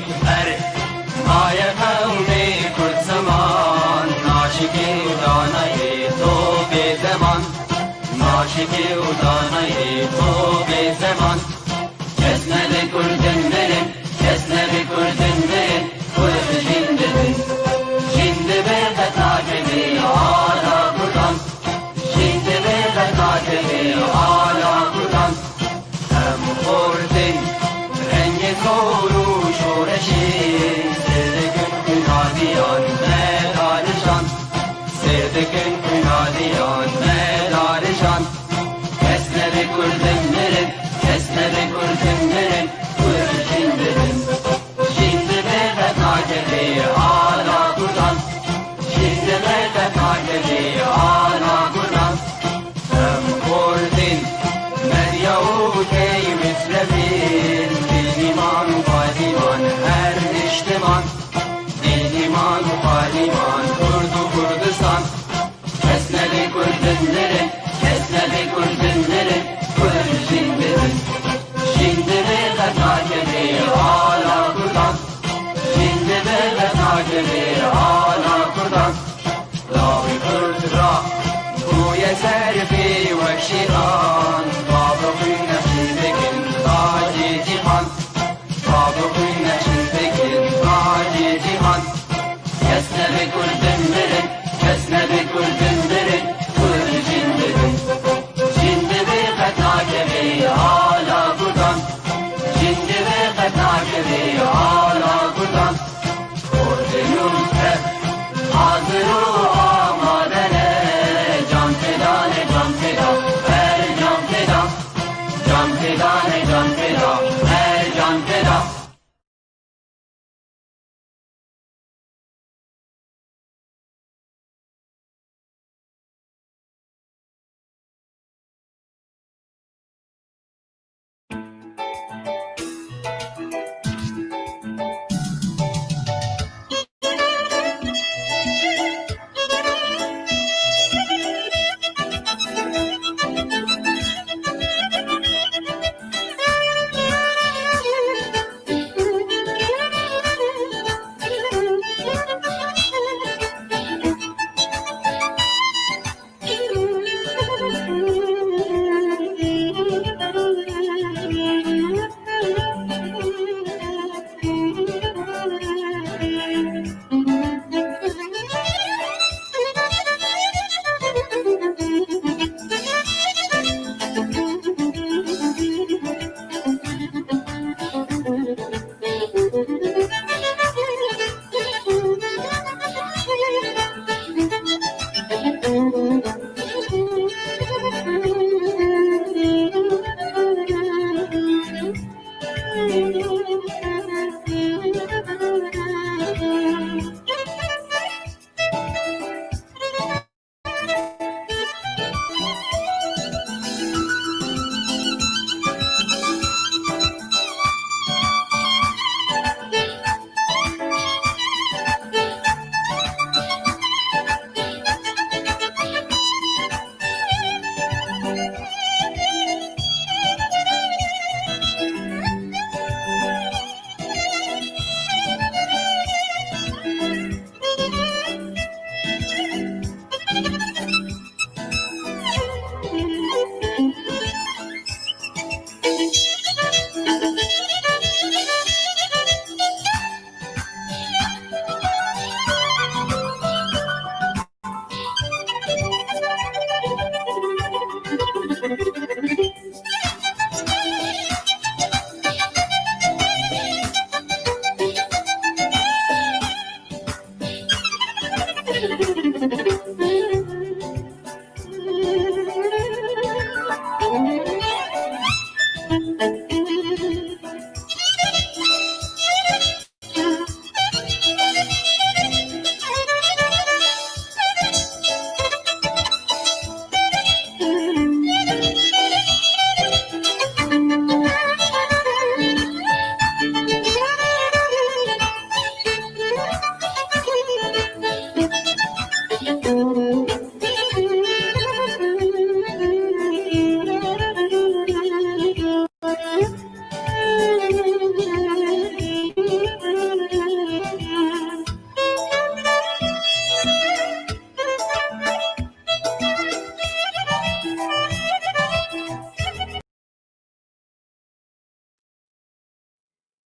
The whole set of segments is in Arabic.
بر مای قومی کرد زمان ناشکی و دانای تو به زمان ناشکی و دانای تو به زمان کسنه بکردن برن کسنه بکردن برن کرد جنددن جنده به قطعه آلا کردن جنده به قطعه آلا کردن هم خوردن رنگ کورو شورشی سردکن کنادیان مدارشان سردکن کنادیان مدارشان کسنه بکردن برن کسنه بکردن برن کرد جنددن جنده به قطعه آلا کردن جنده به قطعه آلا کردن هم خوردن مریاوتی مثلفین دینیمان و پادیمان هر اجتمان دینیمان و پادیمان کرد و کردستان کسنه بکردن برن کسنه بکردن برن کرد جنددن جنده به قطعه آلا کردن جنده به قطعه آلا کردن لاغی کرد را بوی سرفی و شیران بابا خوی نشین بکن تاجی جیهان بابا خوی نشین بکن تاجی جیهان کسنه بکردن برن کسنه بکردن برن کرد جنددن جنده به قطعه آلا کردن جنده به قطعه آلا کردن خوردنون هر حاضر و آمادنه جان فدانه جان فدا هر جان فدا جان فدانه جان فدا هر جان فدا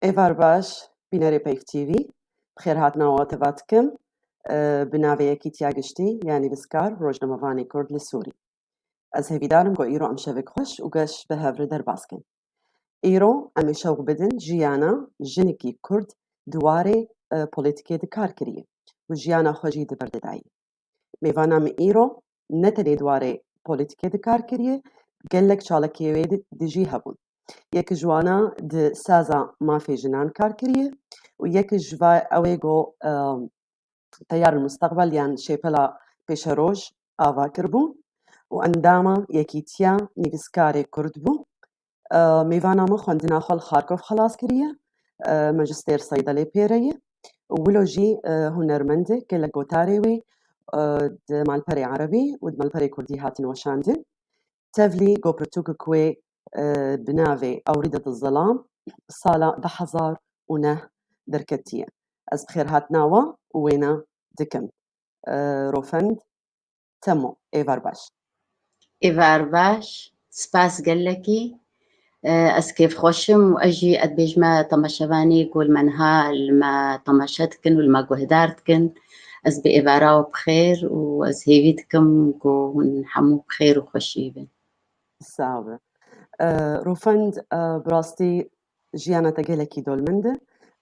Evar baş, Binary Peyv TV. Bixêr hatinawa tevatkim bi naveyekî tiya giştî yanî biskar Rojnamevanê Kurd li Sûrî. Ez hevîdarim ku îro em şevek xweş û geş bi hev re derbas bikin. Îro em ê şewq bidin jiyana jinekî Kurd di warê polîtîkê dikar kiriye û jiyana xwe jî diberdidayî. Mêvana me îro ne tenê di warê polîtîkê dikar kiriye, gelek çalakiyê wê de jî hebûn. Yekî ji wan di saza mafê jinan kar kiriye û yekî ji ew ê got Teyarên Mustaqbel yan Şêpela Pêşeroj ava kiribû û endama Yekîtiya Nivîskarê Kurd bû. Mêvana me xwendina xwe li Xarkov xelas kiriye, majistêr Seydelê pêre ye û wilo jî hunermend e gelek gotarê wê di malperê Erebî û di malperê Kurdî hatin weşandin. Tevlî gopirtûkek wê bi navê Ewrîda di Zilam sala 2009 derketiye. Ez bixêr hatina we û wêne dikim. Rofend temo êvar baş. Evar baş, spas gelekî. Ez kêf xweşim û ez jî edbêjme temaşevanê ku li me niha li me temaşe dikin û li me guhdar dikin. Ez bi êvara we bixêr û ez hêvî dikim ku hûn hemû bixêr û xweşî bin. Sağ ol. Rofend bi rastî jiyana te gelekî dolmend e.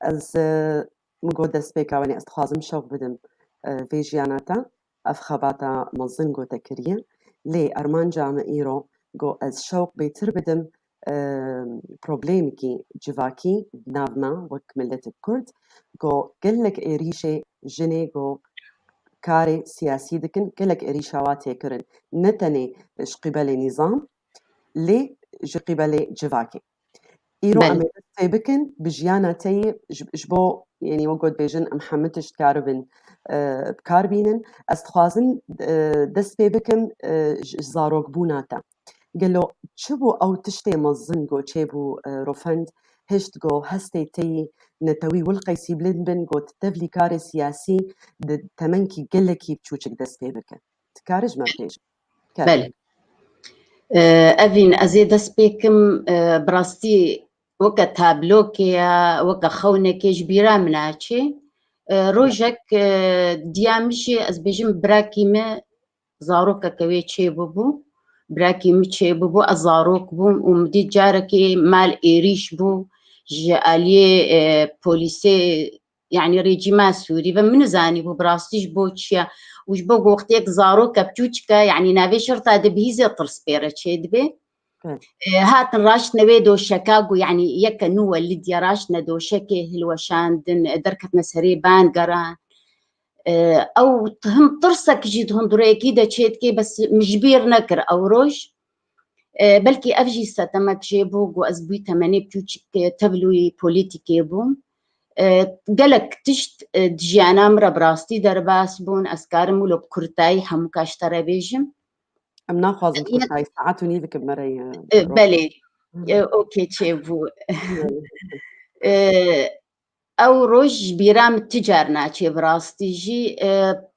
Ez min got destpêka wenê ez dixwazim şewq bidim vê jiyana te. Ev xebata mezin got te kiriye. Lê armanca me îro got ez şewq bêtir bidim problemekî civakî nav me wek milletê Kurd got gelek êrîşê jinê got karê siyasî dikin, gelek êrîşa wan têkirin. Ne tenê ji qîbelê nîzam lê ji qîbelê civakê. Îro em ê dest pê bikin bi jiyana te yê ji bo yanî wek got bêjin em hemû tişt dikaribin bikar bînin. Ez dixwazim dest pê bikim ji zarokbûna te. Gelo çi bû ew tiştê mezin got çêbû Rofend hişt got hestê te yê netewî wilqey bilind bin got tevlî karê siyasî di temenkî gelekî biçûçik dest pê bike. Dikare ji me bêjin? Belê. Evîn ez ê dest pê bikim bi rastî weke tablokê ya weke xewnekê ji bîra min e çê. Rojek diya min jî ez bêjim birakî me zarokeke wê çêbûbû. Birakî min çêbûbû ez zarok bûm û min dît carekê mal êrîş bû ji aliyê polîsê yanî rejîma Sûrî ve min nizanîbû bi rastî ji bo çi ye û ji bo wextiyek zaroka biçûçik e yanî navê şerta de bihîzê tirspêre çê dibe. Hatin raştine wê doşeka got yanî yeke nû we Lidya raştine doşekê hilweşandin derketine serê bangeran. Ew him tirsek jî di hundireyekî de çê dike bes min ji bîr nekir ew roj. Belkî ev jî setemek jêbû got ez bûî temenê biçûçik tevlûyî polîtîkê bûm. Gelek tişt di jiyana min re bi rastî derbas bûn. Ez karim wilo bi Kurtayî hemû kaş te re bêjim. Em naxwazim Kurtayî saet û nîvek bi me re ye. Belê. Okê çêbû. Ew roj ji bîra min ti car naçe bi rastî jî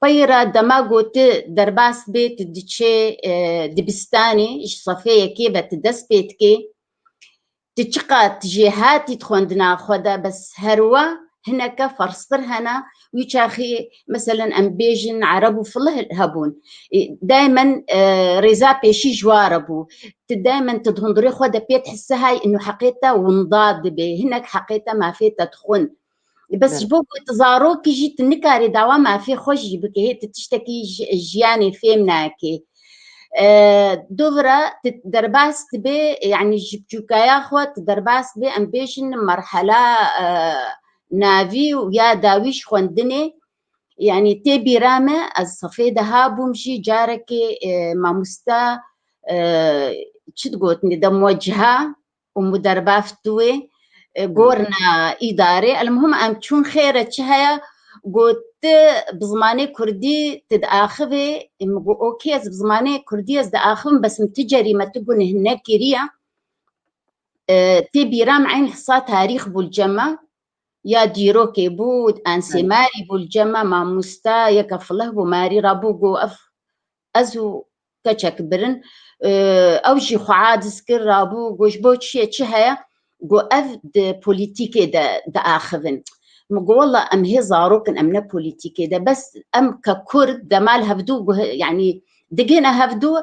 peyra dema got tu derbas bê tu diçe dibistanê ji sefeyekê ve tu dest pê dikê tu çi qat jê hatî xwendina xwe de bes her we hineke ferstir hene wî çaxî meselen em bêjin Ereb û Filih hebûn. Daymen rêza pêşî ji wa re bû. Tu daymen tu di hundirê xwe de pê dihise hay inû heqê te winda dibe. Hinek heqê te mafê te dixwin. Bes ji bo tu zarokî jî tu nikarî dawa mafê xwe jî bikî hê tu tiştekî jiyanê fêm nakî. Dovra tu derbas dibe yanî ji biçûkaya xwe tu derbas dibe em bêjin merhela navî û ya dawî ji xwendinê yanî tê bîra me ez sefê de habûm jî carekê mamoste çi digotin de muwecceha û muderbaf dûê gorna îdarê elmuhim em çûn xêr e çi heye got tu bi zimanê Kurdî tu diaxivê min got okê ez bi zimanê Kurdî ez diaxivim bes min ti cerî me tu guneh nekiriye. Tê bîra min eyn hisa tarîx bû li cema ya dîrokê bû ansêmarî bû li cema mamoste yeke Filih bû marî rabû got ev ez û keçek birin ew jî xwe aciz kir rabû got ji bo çi ye çi heye جو أفد بوليتيكي دا آخذن مقول والله أم هي زاروكن أم بوليتيكي دا بس أم ككرد دا مال هفدو يعني دقينا هفدو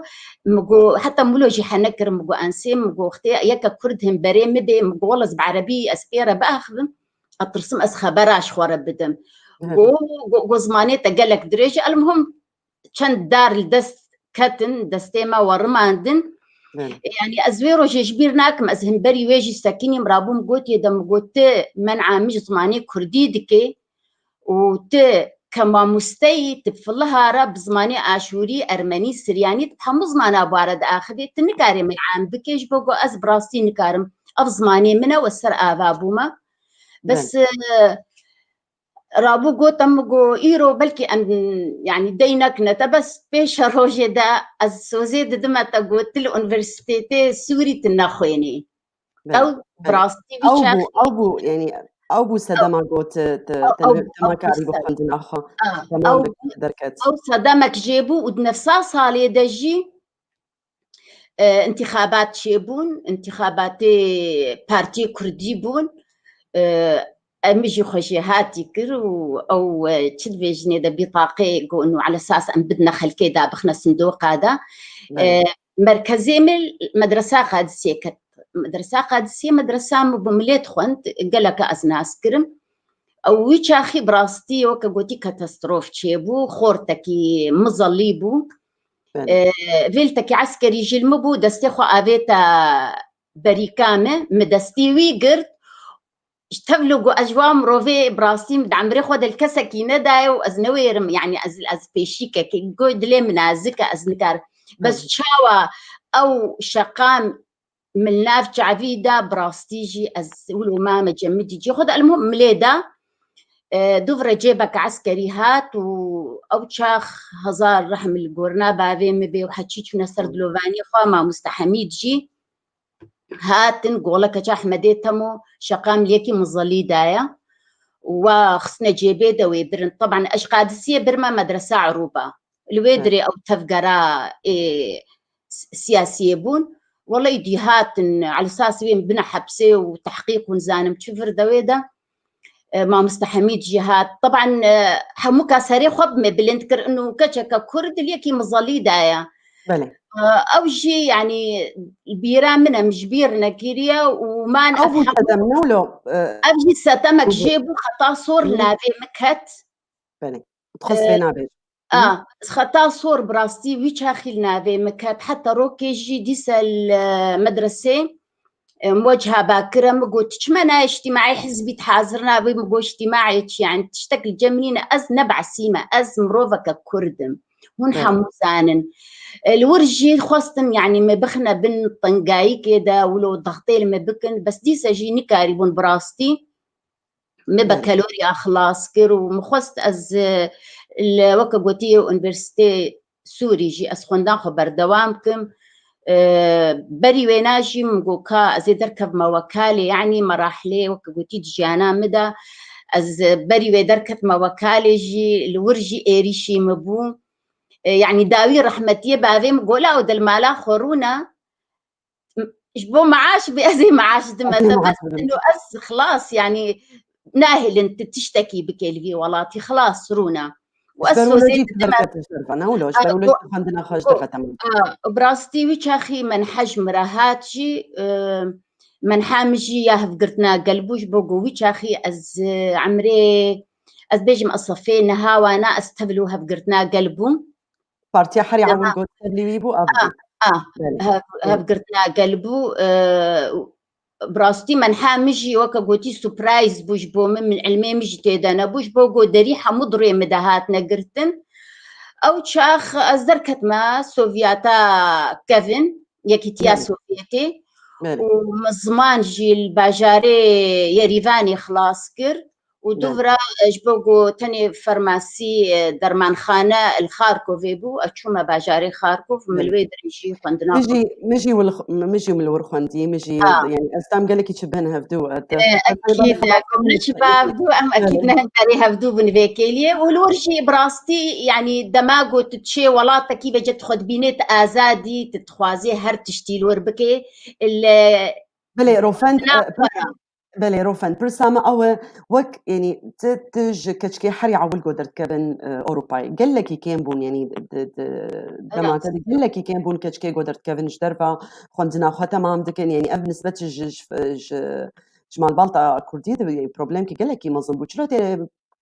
مقو حتى مولوجي حنكر مقو أنسي مقو اختي يكا كرد هم بريم مدي مقو والله بعربي أسبيرة بأخذن أترسم أس خبراش خورا بدم جو زماني تقلك دريجة المهم كان دار الدست كتن دستيما ورماندن يعني أزويرو جيجبير ناكم أزهم بري ويجي ساكيني مرابوم قوتي دم قوتي من عامج زماني كردي دكي وتي كما مستي تبفلها رب زماني آشوري أرمني سرياني تبحمو زمانا بارد آخذي تنكاري من عام بكيش بقو أز براستي نكارم أف زماني منا والسر آبابوما بس رابو قوتم قو إيرو بلكي أن يعني دينك نتبس بيش روجي دا از سوزيد دما تقوت الأونيفرسيتي سوري تناخويني أو براستي أو بو يعني أو بو سدما قوت تماكاري بخندنا أخا تمام دركت أو سدمك جيبو ودنفسا صالي دجي انتخابات شيبون انتخابات بارتي كردي بون أمجي خشيهاتي كرو أو تشدفيجني دا بطاقي قو إنه على أساس أن بدنا خلكي دا بخنا صندوق هذا مركزي من مدرسة قادسية مدرسة قادسية مدرسة مبمليت خوانت قلق أزناس كرم أو ويشاخي براستي وكا قوتي كاتاستروف تشيبو خورتكي مظليبو فيلتكي عسكري جلمبو دستيخو أفيتا بريكامة مدستي ويقرد اشتغلوا أجوام روفي براسي مدعمري خود الكسكي نداي وأزنويرم يعني أز بيشيكا كي قود لي منازكا أزنكار بس شاوى أو شقام من ناف جعفيدا براستيجي أز ولو ما مجمدي جي خود المهم مليدا دوفرة جيبك عسكري هات أو شاخ هزار رحم القورنا بابي مبي وحكيش نسر دلوفاني خواما مستحميد جي هاتن قولك جا أحمديتمو شقام ليكي مظلي دايا وخصنا جيبي دوي برن طبعا أش قادسية برما مدرسة عروبة الويدري أو تفقرا سياسية بون والله يدي هاتن على أساس وين بنا حبسي وتحقيق ونزانم تشوفر دويدا ما مستحميد جهات طبعا حموكا ساري خب بلنتكر إنه كشكا كرد ليكي مظلي دايا بلي أو شيء يعني البيرة منها مش بير نكيريا وما أو تدمنوا له أبجي ستمك جيبو خطا صور نابي مكت بلي تخص في نابي خطا صور براستي ويش أخيل نابي مكت حتى روكي جي ديس المدرسة موجهة باكرة مقول تشمنا اجتماعي حزبي تحاضرنا بي مقول اجتماعي يعني تشتكل جملينا أز نبع سيما أز مروفك كردم هون حموزانن الورجي خاصة يعني ما بخنا بن طنقاي كده ولو ضغطين ما بكن بس دي سجي نكاري بون براستي ما بكالوريا أخلاص كيرو مخوست أز الوكا قوتي أونيفرسيتي سوري جي أسخندان خبر دوامكم بري ويناجي مقوكا أزي دركب موكالي يعني مراحلي وكا قوتي جيانا مدى أز بري ويدركب موكالي جي الورجي إيريشي مبو يعني داوي رحمتيه بابي مقولا ود المالا خورونا جبو معاش بأزي معاش دمتا بس انه أس خلاص يعني ناهل انت تشتكي بكلفي ولاتي خلاص رونا وأسو زيد دمتا أنا ولوش برولوش عندنا خرج دفتم براستي ويش أخي من حجم راهاتجي من حامجي ياهف قرتنا قلبوش بوغو ويش أخي أز عمري أز بيجم أصفين هاوانا أستبلوها بقرتنا قلبو بارتي حري عمل قلت اللي ويبو أفضل هبقرتنا قلبو براستي من حامجي وكا قوتي سوبرايز بوش بو من علمي مجي تيدانا بوش بو قو دريحة مضري مدهاتنا قرتن أو تشاخ أزدركت ما سوفياتا كيفن يكيتيا سوفيتي ومزمان جي الباجاري يريفاني خلاص كر ودوفرا جبوغو تاني فرماسي درمان خانة الخاركوفي بو أتشوما باجاري خاركوف ملوي دريجي خندنا مجي من الورخندي مجي يعني أستام قالك يشبهنها بدو أكيد كمنا شباب دو أم أكيد نهنتاريها بدو بنفيكيلية والورشي براستي يعني دماغو تتشي ولا تكيبة جت خد بينيت آزادي تتخوازي هر تشتيل وربكي بله روفند ناقرة بله روفند برسامة أو وك يعني تج كشكي حري عول قدر كبن أوروباي قال لك كان بون يعني دما راس قال لك كان بون كشكي قدر كبن جدربا خندنا خو تمام دكن يعني أب نسبة جمال بالطا كردي يعني بروبلم كي قال لك ما زنبوش لو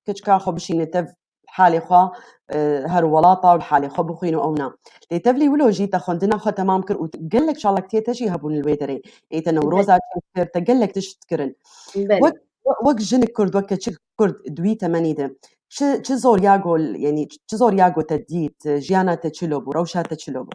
كشكا خو بشي نتف حالي خو هر ولاطة والحالي خو بخينو أونا لتبلي ولو جيت خندنا خو تمام كر وقال لك شالك تيجي هبون الويدري إيتا نوروزا تقول لك تشتكرن بله وك جن كرد وك تشك كرد دويتا منيدة چه زور ياغول يعني چه زور ياغو تديت جيانا تشلوبو روشا تشلوبو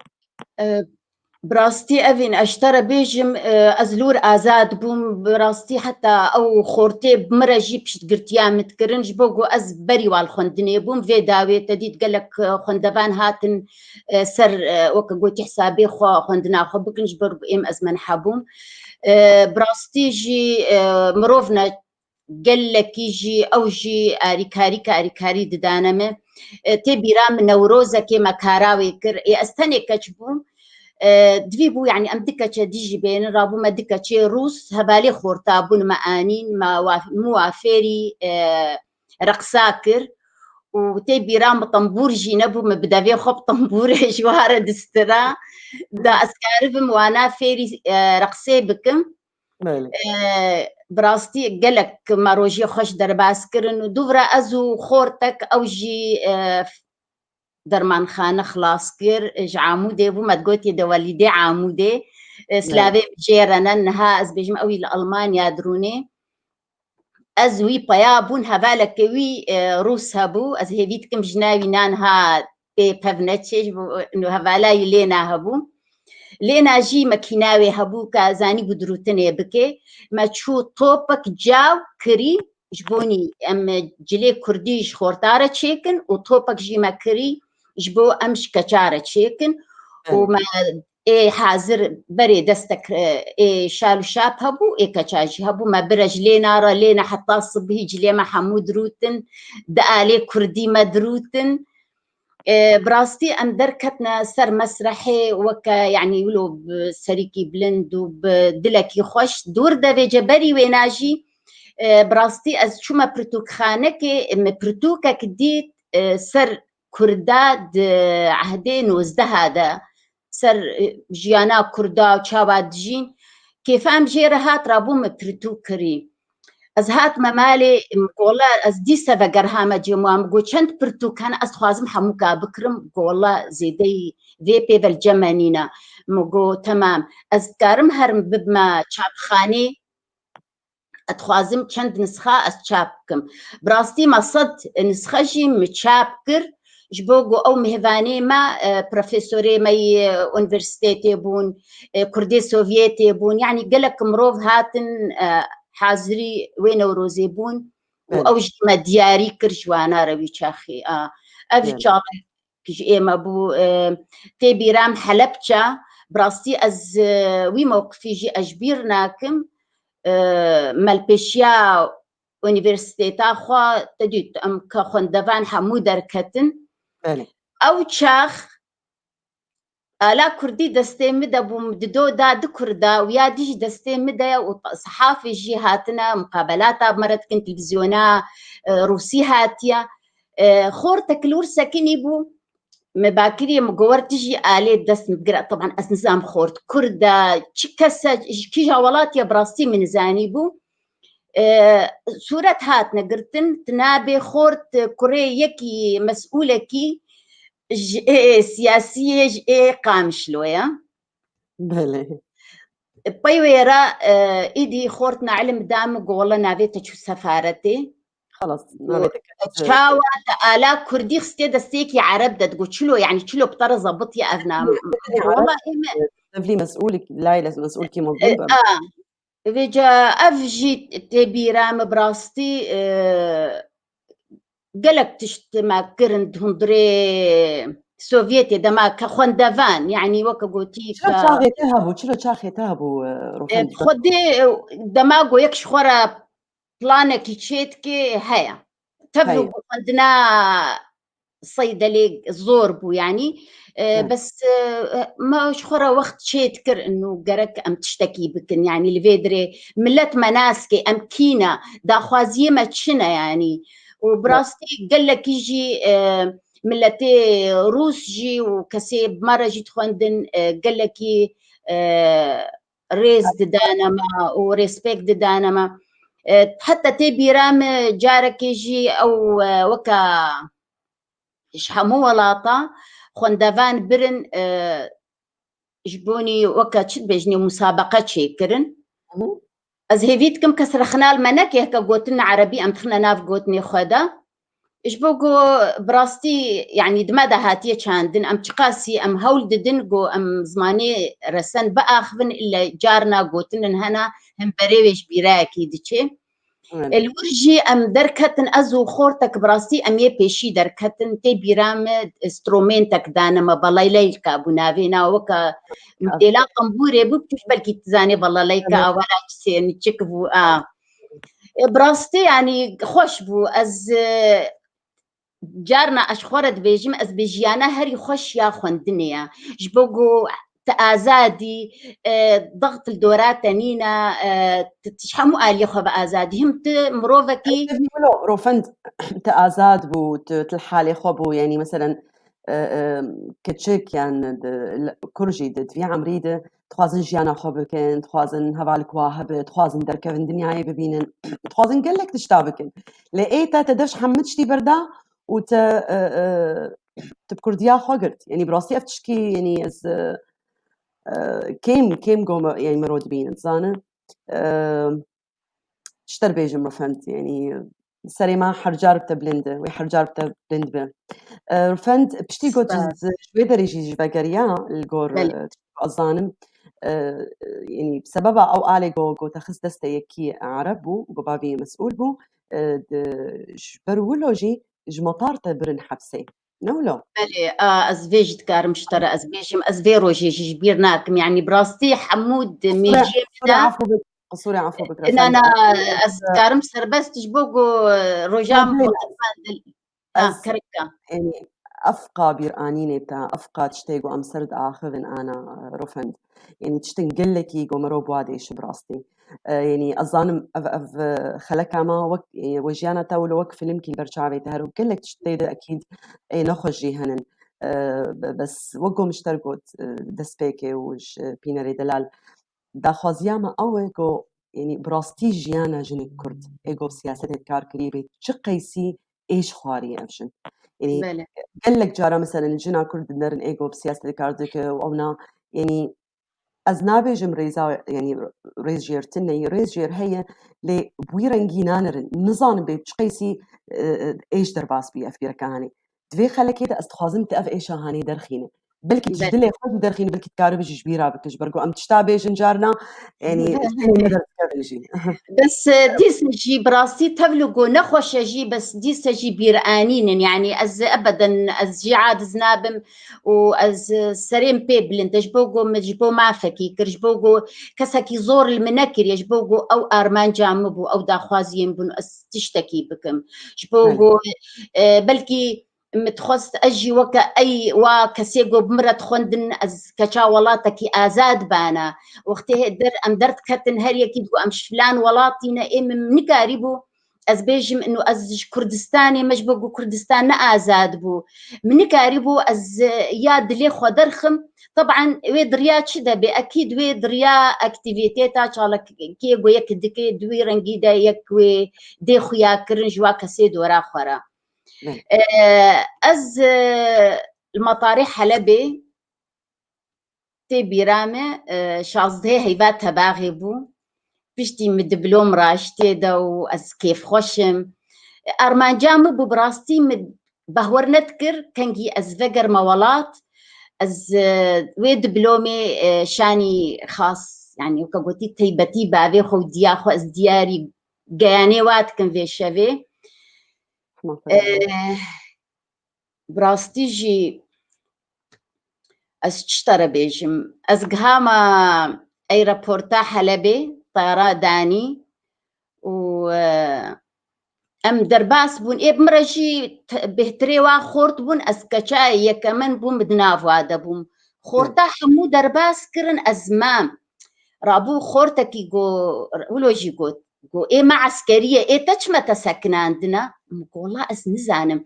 براستي أفين أشترى بيجم أزلور آزاد بوم براستي حتى أو خورتي بمرة جيبش تقرتيا متكرنج بوغو أز بري والخندني بوم في داوي تديت قالك خندبان هاتن سر وكا قوتي حسابي خو خندنا خو بكنج برب إم أزمن حبوم براستي جي مروفنا قالك يجي أو جي أريكاري ددانمه تبي رام نوروزا كما كاراوي كر أستني كتبوم دوی يعني ام دكه ديجي بين رابو ما دكه روس هبالي خورتابون معانين ما موافري رقصاكر وتبي رام طنبور جينبو مبدافي خب طنبور جوار دسترا دا اسكارفم وانا فيري رقصي بكم براستي قالك ما روجي خوش درباسكرن ودورا ازو خورتك او جي درمان خانه خلاص كر اج عمودي بو ما تقولتي دواليدي عمودي سلافي جيرنا انها از بيجم اوي لالمانيا دروني از وي بيابون هبالك وي روس هبو از هيفيت كم جناوي نانها بي بفنتش انه هبالا يلينا هبو لينا جي مكيناوي هبو كازاني بدروتني بكي ما تشو طوبك جاو كري جبوني ام جلي كرديش خورتارة تشيكن وطوبك جي ما كري جبو امش كچارة تشيكن وما اي حاضر بري دستك اي شالو شاب هبو اي كچاجي هبو ما برج لينا حتى صبهي جلي ما حمود روتن دقالي كردي مدروتن براستي ام دركتنا سر مسرحي وكا يعني يقولوا بسريكي بلند وبدلكي خوش دور دا جبري ويناجي براستي از شما برتوك خانكي برتوكا كديت سر كرداد عهدين وازدهادا سر جيانا كردا وشابات جين كيف ام جيرهات رابو مبرتوك كريم از هات ممالي والله از دي سبا قرهامة جموام قو چند برتو كان أسخوازم حموكا بكرم والله زيدي في بالجمانينا مقو تمام از كارم هرم ببما چاب خاني أتخوازم چند نسخة از چابكم براستي ما صد نسخة جي مچابكر جبوغو أو مهفاني ما بروفيسوري ماي أونيفرسيتي بون كردي سوفيتي بون يعني قلك مروف هاتن حاضري وين وروزي بون وأوج ما دياري كرجوانا روي شاخي أفي شاخي كجي ما بو تبي رام حلبشة براستي از وي موقفي جي أجبيرناكم مالبشيا أونيفرسيتا خوا تديت أم كخندفان حمو دركتن أو شاخ لا كردي دستي مدى بومددو داد كردا ويا ديج دستي مدى وصحافي جي هاتنا مقابلات مرت كن تلفزيونا روسي هاتيا خورتك لور ساكني بو مباكري مقور تجي آلي دست مقرأ طبعا أسنزام خورت كردا كسا كي جاولات يا براستي من زاني بو صورة هاتنا قرتن تنابي خورت كوريكي مسؤولكي سياسية قامش لويا بله بيويرا إيدي خورتنا علم دام والله نافيتا شو سفارتي خلاص شاوة آلا كردي خستي دستيكي عرب دا تقول شلو يعني شلو بطرة ضبط يا أبنا والله تبلي مسؤولك لا لازم مسؤولك مضبوط فيجا أفجي تبيرام براستي قالك تشتما كرند هندري سوفيتي دما كخوندفان يعني وكا قوتي شلو تشاخي تهبو روفند خدي دما قو يكش خورا بلانا كي تشيتكي هيا تبلو عندنا صيدلي زور بو يعني بس ما شخورة وقت شي تكر انه قرك ام تشتكي بكن يعني الفيدري ملت مناسكي ام كينا دا خوازيه ما تشنا يعني وبراستي قال لك يجي ملتي روس جي وكسي بمرة جيت خوندن قال لك ريز دانما وريسبكت دانما حتى تبي رام جارك يجي او وكا شحمو ولاطة خوندافان برن جبوني وكا تشد بيجني مسابقة شيكرن از هيفيتكم كسر خنال منك يهكا قوتنا عربي ام تخنا ناف قوتني خدا إجبوغو براستي يعني دمادا هاتية شاندن أم تقاسي أم هول ددنقو أم زماني رسن بأخفن إلا جارنا قوتن هنا هم بريوش براكي ديشي الورجي أم دركتن أزو خورتك براستي أم يبيشي دركتن تي برام استرومنتك دانا ما بلاي ليلكا بنافينا وكا مديلا قنبوري بوكتش بلكي تزاني بلا ليلكا أولا جسين تشكبو براستي يعني خوش بو از جارنا أشخورت بيجم از بيجيانا هري خوش يا خوندنيا جبوغو تآزادي ضغط الدورات تانينا تشحمو آلي خو بآزادي هم مروفكي ولو روفند تآزاد بو تلحالي خو يعني مثلا كتشك يعني كرجي دفي عمريدة تخوازن جيانا خو بكن تخوازن هفالك واهب تخوازن دركفن دنياي ببينن تخوازن قلك تشتابكن لقيتا تدرش حمدشتي بردا وت تبكرديا خوغرت يعني براسي افتشكي يعني از كيم قوم يعني مرود بين زانه تشتر بيجم رفنت يعني سري ما حرجار بتبلند ويحرجار بتبلند به رفنت بشتي قوت شوي دريجي جباقريا الجور أظانم يعني بسببها أو آلي جو تخص دسته يكي عرب بو وبابي مسؤول بو جبرولوجي جمطار تبرن حبسي نولو بلي از فيجت كار مشترى از بيجم از فيروجي جبيرناكم يعني براستي حمود ميجي قصوري عفو بك انا از كارم سربس تجبوغو رجام كركا يعني أفقى بيرقانيني بتاع أفقى تشتيقو أم سرد آخذن أنا رفند يعني تشتنقلكي قومرو بوادي شبراستي يعني أظن خلكا ما وك وجيانا تاولو وك فيلم كي برشاوي تهرو كلك تشتيد أكيد أي نخجي هنن بس وقو مشترقوت دسبيكي وش بيناري دلال دا خوازياما أويقو يعني براستي جيانا جنك كرد إيقو بسياسة كار كريبي شقيسي إيش خواري أفشن يعني قال لك جارة مثلا الجنا كرد نرن إيجو بسياسة كاردك وأونا يعني أزنابي جم ريزا يعني ريز جير تني ريز جير هي لبويرنجينا نرن نظام بيبشقيسي إيش درباس بي أفبير كهاني دوي خلك كده أستخازن تأف إيش هاني درخينه بلكي تجدلي خود درخينه بلكي تكارب جبيرة بكش برجو أم تشتابي جنجارنا يعني بس ديس جي براسي تبلغو نخوش جي بس ديس جي بيرانين يعني از ابدا از جي عاد زنابم واز سريم بيبلن تجبوغو مجبو معفكي كرجبوغو كسكي زور المنكر يجبوغو او ارمان جامبو او داخوازيين بن تشتكي بكم جبوغو بلكي متخص أجي وكا أي وكسيجو بمرة خوندن از كشا ولاتكي آزاد بانا وقتها در أم درت كتن هريا كيدو أمش فلان ولاتينا إم منكاربو از بيجم إنه از كردستاني مجبوغو كردستان آزاد بو منكاربو از ياد لي خدرخم طبعا ويدريا تشدا بأكيد ويدريا أكتيفيتيتا شالك كيجو يك دكي دوي رنجيدا يك وي دي خويا كرنجوا كسيد ورا خورا از المطارح حلبي تي بيرامة شازده هيفات باغي بو بشتي مدبلوم راشتي دو از كيف خوشم أرمان جامب براستي بهور نذكر كنجي از فقر موالات از ويدبلومي شاني خاص يعني وكقولتي تيبتي بابي خو دياخو از دياري جاني وات كن في شافي براستي جي از تشترى بيجم از قهاما ايرابورتا حلبي طيارة داني و ام درباس بون اي بمرجي بهتري وا خورت بون اسكچا يكمن بون بدناف وادا بون خورتا حمو درباس كرن ازمام رابو خورتكي جو ولوجي جو اي مع عسكريه اي تشمه تسكن عندنا والله اس نزانم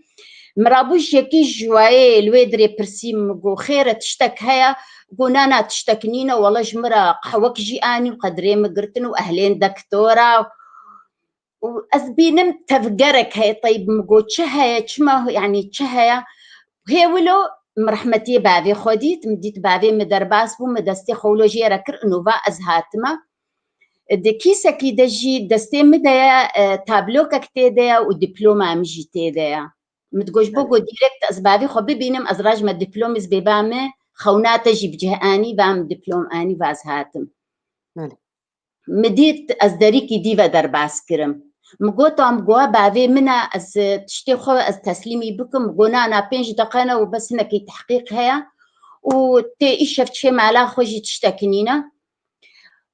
مرابوش يكي جواي الويدري برسيم جو خيره تشتك هيا جو نانا تشتكنينا والله جمرة قحوك جي اني وقدري مقرتن واهلين دكتوره وأزبينم تفجرك هي طيب مقول تشهيا تشما يعني تشهيا هي ولو مرحمتي بابي خوديت مديت بابي مدرباس بو مدستي خولوجي ركر انوفا ازهاتما دي كيسا كي دجي دستي مدايا تابلوكا كتيدايا ودبلوما مجي تيدايا متقوش بوغو ديريكت أزبابي خو ببينم أزراج ما دبلومز ببامي خوناتا جي بجهاني بام دبلوم آني فازهاتم مديت أزدريكي ديفا درباس كرم مقوتو ام قوا بعدي منا از تشتي خو از تسليمي بكم قونا انا 5 دقيقه وبس هنا كي تحقيق هيا وتي شفت شي معلا خوجي تشتكنينا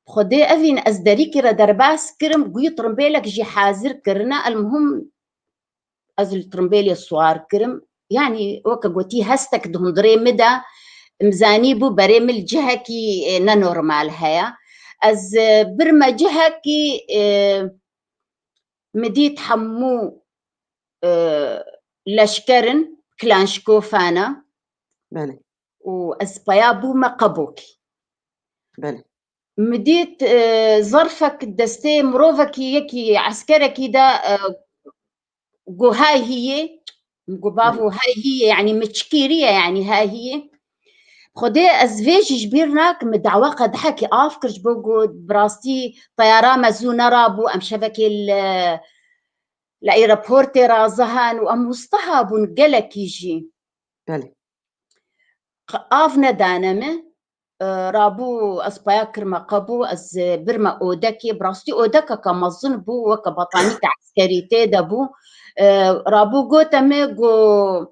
خدي افين از دريكي درباس كرم قوي طرمبيلك جي حاضر كرنا المهم از الطرمبيلي الصوار كرم يعني وكا قوتي هستك دهندري مدى مزاني بو بريم الجهه كي نا نورمال هيا از برما جهه كي مديت حمو لشكرن كلانشكوفانا بله واسبيابو ما قبوكي بله مديت ظرفك دستي مروفكي يكي عسكركي دا جو هاي هي بابو هاي هي يعني متشكيرية يعني هاي هي خدي ازفيج جبيرناك مدعوة قد حكي افكرش بوجو براستي طيارة مزونة رابو ام شبكي لأيرابورتي رازهان وأم مصطهب قلك يجي بله آفنا دانمه رابو أسباياكر ما قبو أز برما أودكي براستي أودكا كمظن بو وكبطاني كعسكري تيدا بو رابو قوتمي قو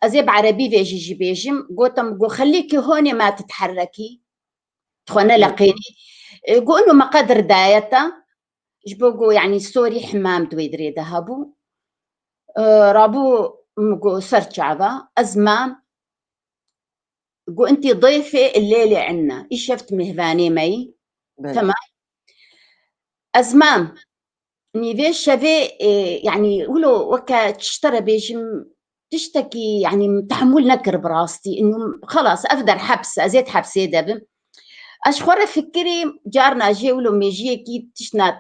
أزيب عربي فيجي جي بيجم قوتم قو خليكي هوني ما تتحركي تخونا لقيني قو إنه ما قدر دايتا جبوغو يعني سوري حمام دويدري ذهبو رابو مقو سرچعبا أزمام قو انتي ضيفة الليلة عنا إيش شفت مهفاني مي تمام أزمام نيفيش شافي يعني ولو وكا تشترى بيجم تشتكي يعني تحمل نكر براستي إنه خلاص أفدر حبس أزيد حبسي دبم أشخورة فكري جارنا جي ولو ميجي كي تشنات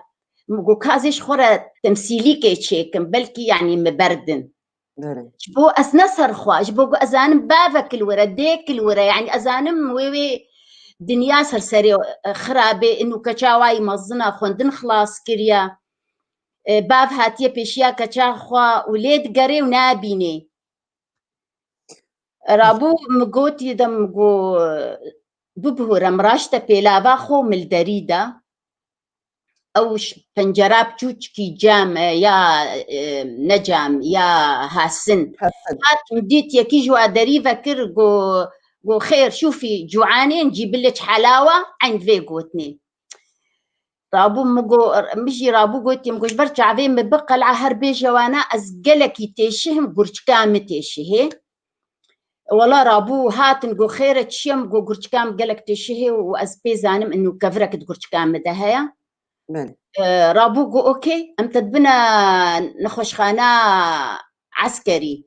مقو كازيش خورة تمثيلي كي تشيكم بلكي يعني مبردن جبو أسنسر خوا جبو أزانم بافك الورا ديك الورا يعني أزانم ويوي دنيا سرسري خرابة إنه كتشاواي مزنا خوندن خلاص كريا باف هاتيه بيشيا كتشا خوا وليد قري ونابيني رابو مقوتي دم مقو ببهورة مراشتا بيلابا خو ملدريدا أوش بنجراب جوجكي جام يا نجام يا هاسن هات مديت يكي جوا دريفة كر جو خير شوفي جوعاني نجيب لك حلاوة عند في قوتني رابو مقو مجي رابو قوتي مقوش برجع في مبقى العهر بيجا وانا أزقلك يتيشهم قرش كام تيشهي والله رابو هات نقو خير تشيم نقو قرش كام قلك تيشهي وأزبي زانم إنه كفرك قرش كام دهيا رابو قو أوكي أمتد بنا نخش خانا عسكري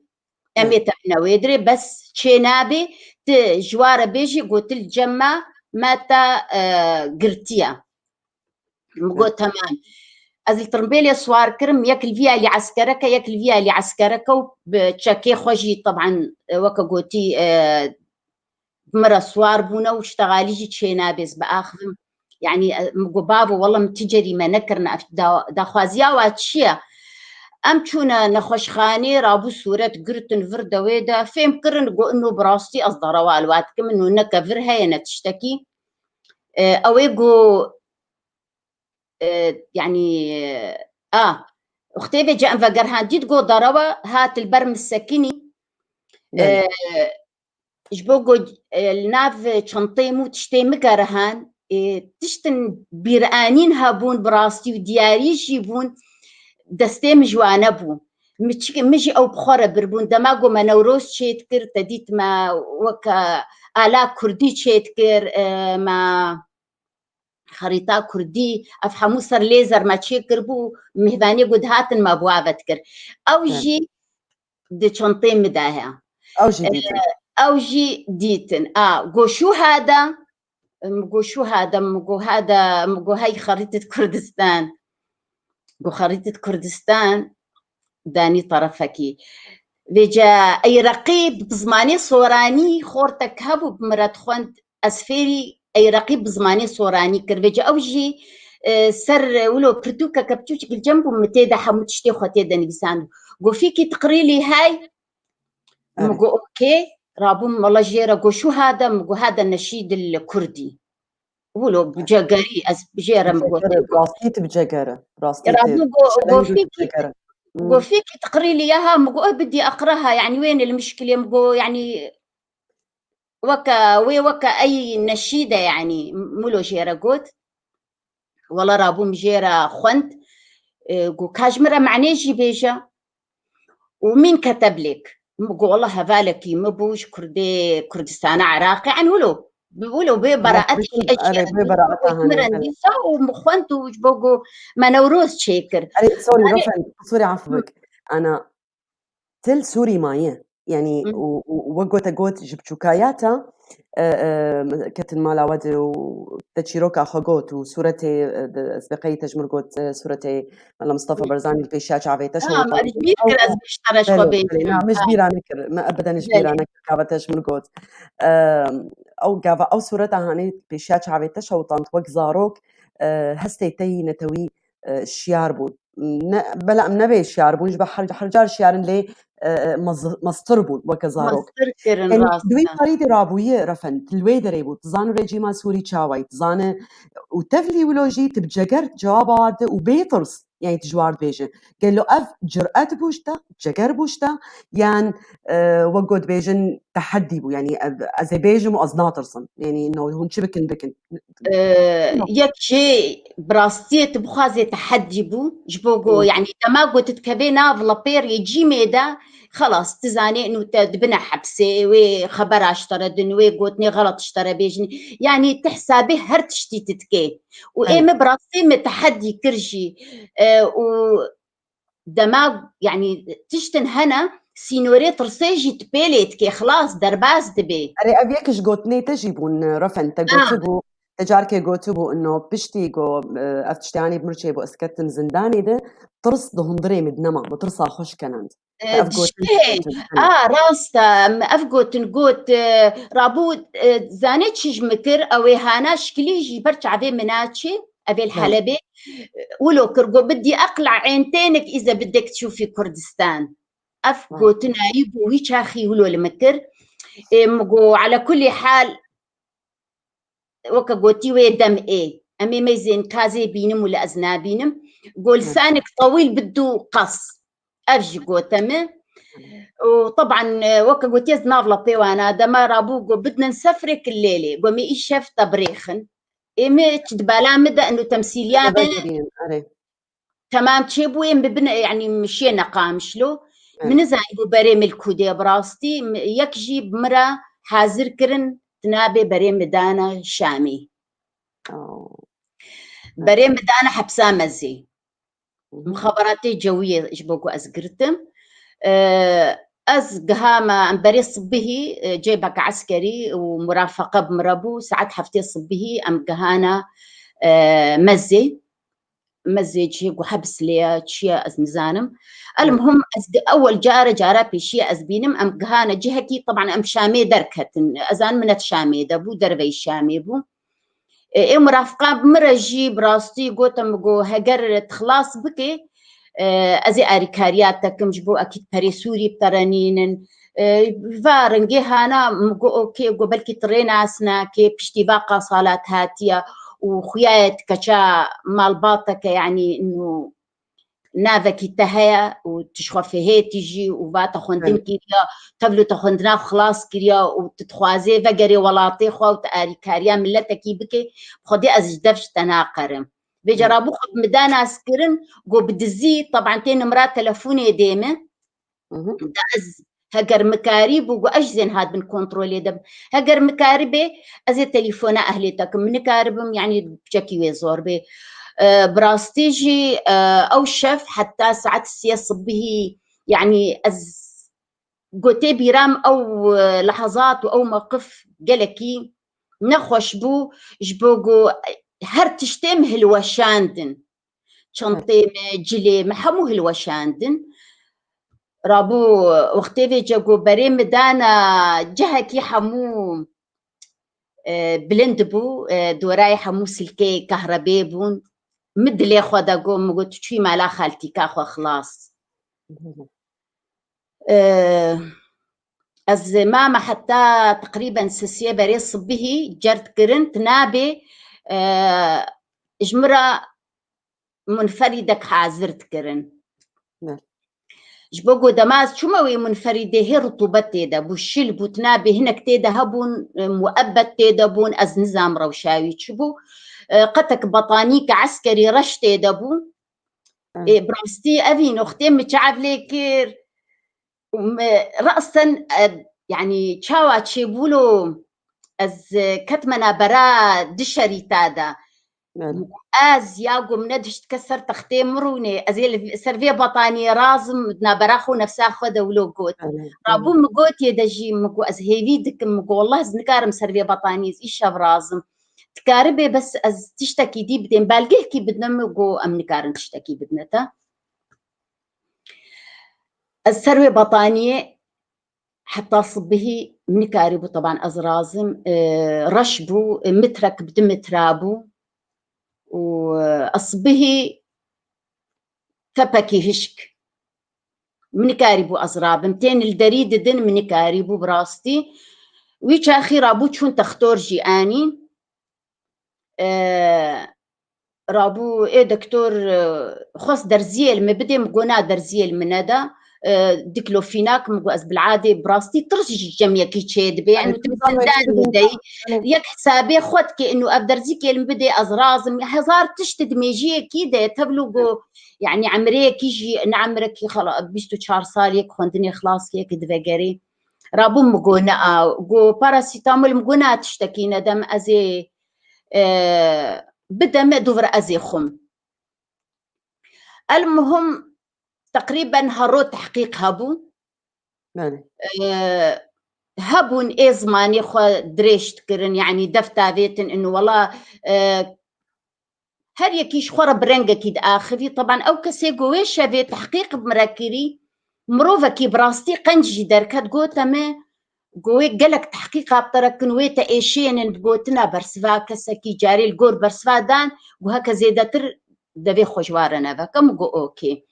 أمي تبنا ويدري بس شينابي جوار بيجي قلت الجمع ماتا قرتيا مقو تمام از الترمبيلي صوار كرم ياكل فيها اللي عسكرك ياكل فيها اللي عسكرك وبتشاكي خوجي طبعا وكا قوتي مرة صوار بونا واشتغالي جي شينابيز بآخذم يعني مقبابو والله متجري ما نكرنا دا خوازيا واتشيا أم تشونا نخوش خاني رابو سورة قرتن فردا ويدا فيم كرن قو إنه براستي أصدر والواتكم إنه نكفر هاي نتشتكي أو يقو يعني أختي في جاء فقرهان جيت قو ضربة هات البرم السكيني جبوقو الناف شنطيمو تشتي مكرهان تشتن بيرانين هابون براستي ودياري يجيبون دەستێ مژوانە بوو مژی ئەو بخۆرە بربوون دەماگۆ مەنەورۆز چێت کرد تەدیتمە وەکە ئالا کوردی چێت کرد ما خەریتا کوردی ئەف هەموو سەر لێزەرمە چێ کرد بوو میهوانێ گوت هاتن مە بوابەت کرد ئەو ژی چۆنتێ مداهەیە ئەو ژی دیتن گۆشو هادا مگۆ هەی خەریتت کوردستان گۆ خەریتت کوردستان دانی طرفەکی بێجا ئەیرەقی بزمانی سۆرانی خۆرتەک هەبوو بمرەت خوێند ئەسفێری ئەیرەقی بزمانی سۆرانی کرد بێجا ئەو ژی سەر ولۆ پرتوکە کە بچووچ گلجەم بوو متێدا هەموو تشتێ خۆ تێدا نویسان گۆفێکی تقریلی هاي مگو اوكي رابوم والله جيرا قوشو هذا مگو هذا النشيد الكردي ولو بجاقري از بجيرا مگو براستيت بجاقرة قوفيكي تقري لي اياها مگو بدي اقراها يعني وين المشكلة مگو يعني وكا اي نشيدة يعني مولو جيرا قوت والله رابوم جيرا خوند قو كاجمرة معنيجي بيجا ومين كتب لك مقول والله هذالكي مبوش كردستان عراقي يعني ولو ببراءتي اشياء ومخوانتو وجبوغو ما نوروز شيكر سوري رفن سوري عفوك انا تل سوري مايه يعني وقوت قوت جبتشوكاياتا كتن مالا ودي وتشيروكا خقوت وسورتي سبقية تجمرقوت سورتي مالا مصطفى برزاني البيشاش عفيتش مجبير كراز بيشترش وبيت مش بيرا نكر ما ابدا مش بيرا نكر كافتش مرقوت او قافا او سورتها هاني بيشاش عفيتش وطنط وق زاروك هستي تي نتوي الشيار بو بلا منبي شيار بو نجبه حرجار شيار اللي مستربون وكزاروك يعني دوي قريدي رابوية رفن تلوي دريبو تزان ريجيما سوري تشاوي تزان وتفلي ولوجي تبجقر جوابات وبيطرس يعني تجوار بيجن قال له اف جرأت بوشتا جقر بوشتا يعني وقود بيجن تحدي بو يعني ازي بيجن وازناطرسن يعني انه هون شبكن بكن يك شيء براستيت بخازي تحدي بو جبوغو يعني تماغو تتكبينا فلابير يجي ميدا خلاص تزاني انه تبنى حبسي وخبر اشتردن وقوتني غلط اشترى بيجني يعني تحسابي هر تشتي تتكي وايم براسي متحدي كرجي ودماغ يعني تشتن هنا سينوري ترسيجي تبيليت كي خلاص درباز دبي اري ابيكش قوتني تجيبون رفن تقوتبو تجاركي قوتبو انه بشتي قو افتشتاني بمرشي بو اسكتن زنداني ده ترس دهن دريم دنما بترسا خوش كنند راستا افقوت نقوت رابود زانيت شج مكر او هانا شكليجي برجع بي مناتشي ابي الحلبي ولو كرقو بدي اقلع عينتينك اذا بدك تشوفي كردستان افقوت نايب ويشاخي ولو المكر مقو على كل حال وكا قوتي ويدم امي ميزين كازي بينم ولا ازنابينم قول لسانك طويل بده قص افجي قوتمه وطبعا وكا قوتي زنافلا بيوانا دما رابوغو بدنا نسفرك الليله قومي ايشف تبريخن ايمي تدبالا مدى انه تمثيليان تمام تشيبو ببنا يعني مشينا قامشلو من زايبو بريم الكودي براستي يكجي بمرا حاضر كرن تنابي بريم دانا شامي بريم دانا حبسا مزي مخابراتي جوية إجبوكو أزقرتم أزقهاما أمبري صبه جيبك عسكري ومرافقة بمربو ساعات حفتي صبه أم قهانا مزي جيبو حبس ليا تشيا أزمزانم المهم أول جارة بيشيا أزبينم أم قهانا جهكي طبعا أم شامي دركتن أزان منت شامي دبو دربي شامي بو إيه مرافقة بمرجي براستي قوتم قو هجر تخلاص بكي أزي أريكارياتك مجبو أكيد بريسوري بترانين فارنجي هانا مقو أوكي قو بلكي ترينا أسنا كي بشتي باقة صالات هاتية وخيات كشا مالباطك يعني إنه ناذكي تهيا وتشخفي هي تيجي وباتا خندن كيريا تبلو تخندنا خلاص كيريا وتتخوازي فقري ولاتي خوا وتاري كاريا ملتكي بكي خدي أزجدفش تناقرم بيجا رابو خب مدانا سكرن جو بدزي طبعا تين مرات تلفوني ديمه دا از هجر مكاريب وجو أجزن هاد بنكونترول يدب هجر مكاربة أزي تليفون أهلتك من كاربم يعني بشكي ويزور بي براستيجي أو شف حتى ساعات السياسة به يعني از قوتي بيرام أو لحظات أو موقف جلكي نخوش بو جبوغو هر تشتم هلوشاندن شنطي جلي محمو هلوشاندن رابو وقتی ویجا گو بری مدانا جهکی حمو بلند بو دورای حمو سلكي كهربي بون مدلي خدا گو مگو تشوي مالا خالتي كاخو خلاص از ماما حتى تقريبا سسيه بري صبه جرت كرنت نابي جمرة منفردك حازرت كرن جبوغو دماز شو موي منفرده هي رطوبة دا بوشيل بوتنابي هناك تيدا هبون مؤبت تيدا بون از نظام روشاوي تشبو قتك بطانيك عسكري رش تيدا بون براستي أفين أختي متشعب ليكير رأسا يعني تشاوى تشيبولو از كتمنا برا دشري تادا از ياقو مندش تكسر تختي مروني ازيل سرفيه بطاني رازم نابراخو نفسها خذ ولو قوت رابو مقوت يدجي مقو از هيفي دك مقو والله از نكارم سرفيه بطاني ايش رازم تكاربي بس از تشتكي دي بدين بالقيه كي بدنا مقو ام نكارم تشتكي بدنتا السرفيه بطانيه حتى صبه منكاربو طبعا از رازم رشبو مترك بدم ترابو وأصبه كبكي هشك من كاربو أزراب متين الدريد دن من كاربو براستي ويش أخيرا بو شون تختور جي آني رابو إيه دكتور خص درزيل مبدي مقونا درزيل من هذا ديكلوفيناك مقواز بالعادة براستي ترجي الجميع كي تشيد بي يعني تمسندان مدي يك حسابي خود كي إنه أبدرزي كي المبدي أزرازم هزار تشتد ميجيه كيدا تبلغو يعني عمريك يجي نعمرك خلاص بيستو تشار صار يك خوندني خلاص يك دفقري رابو مقونا جو باراسيتامول مقونا تشتكي ندم أزي بدا ما دوفر أزي خم المهم تقريبا هرو تحقيق هبو هبون ايه زماني خو دريشت كرن يعني دفتا بيتن انه والله هر يكيش خورا برنجا كيد اخري طبعا او كسي قويش بي تحقيق بمراكري مروفا كي براستي قنجي دركات قوتا ما قوي قلق تحقيق بطرك نويتا ايشين بقوتنا برسفا كسكي جاري القور برسفا دان وهكا زيدتر دبي خوشوارنا فكم قو اوكي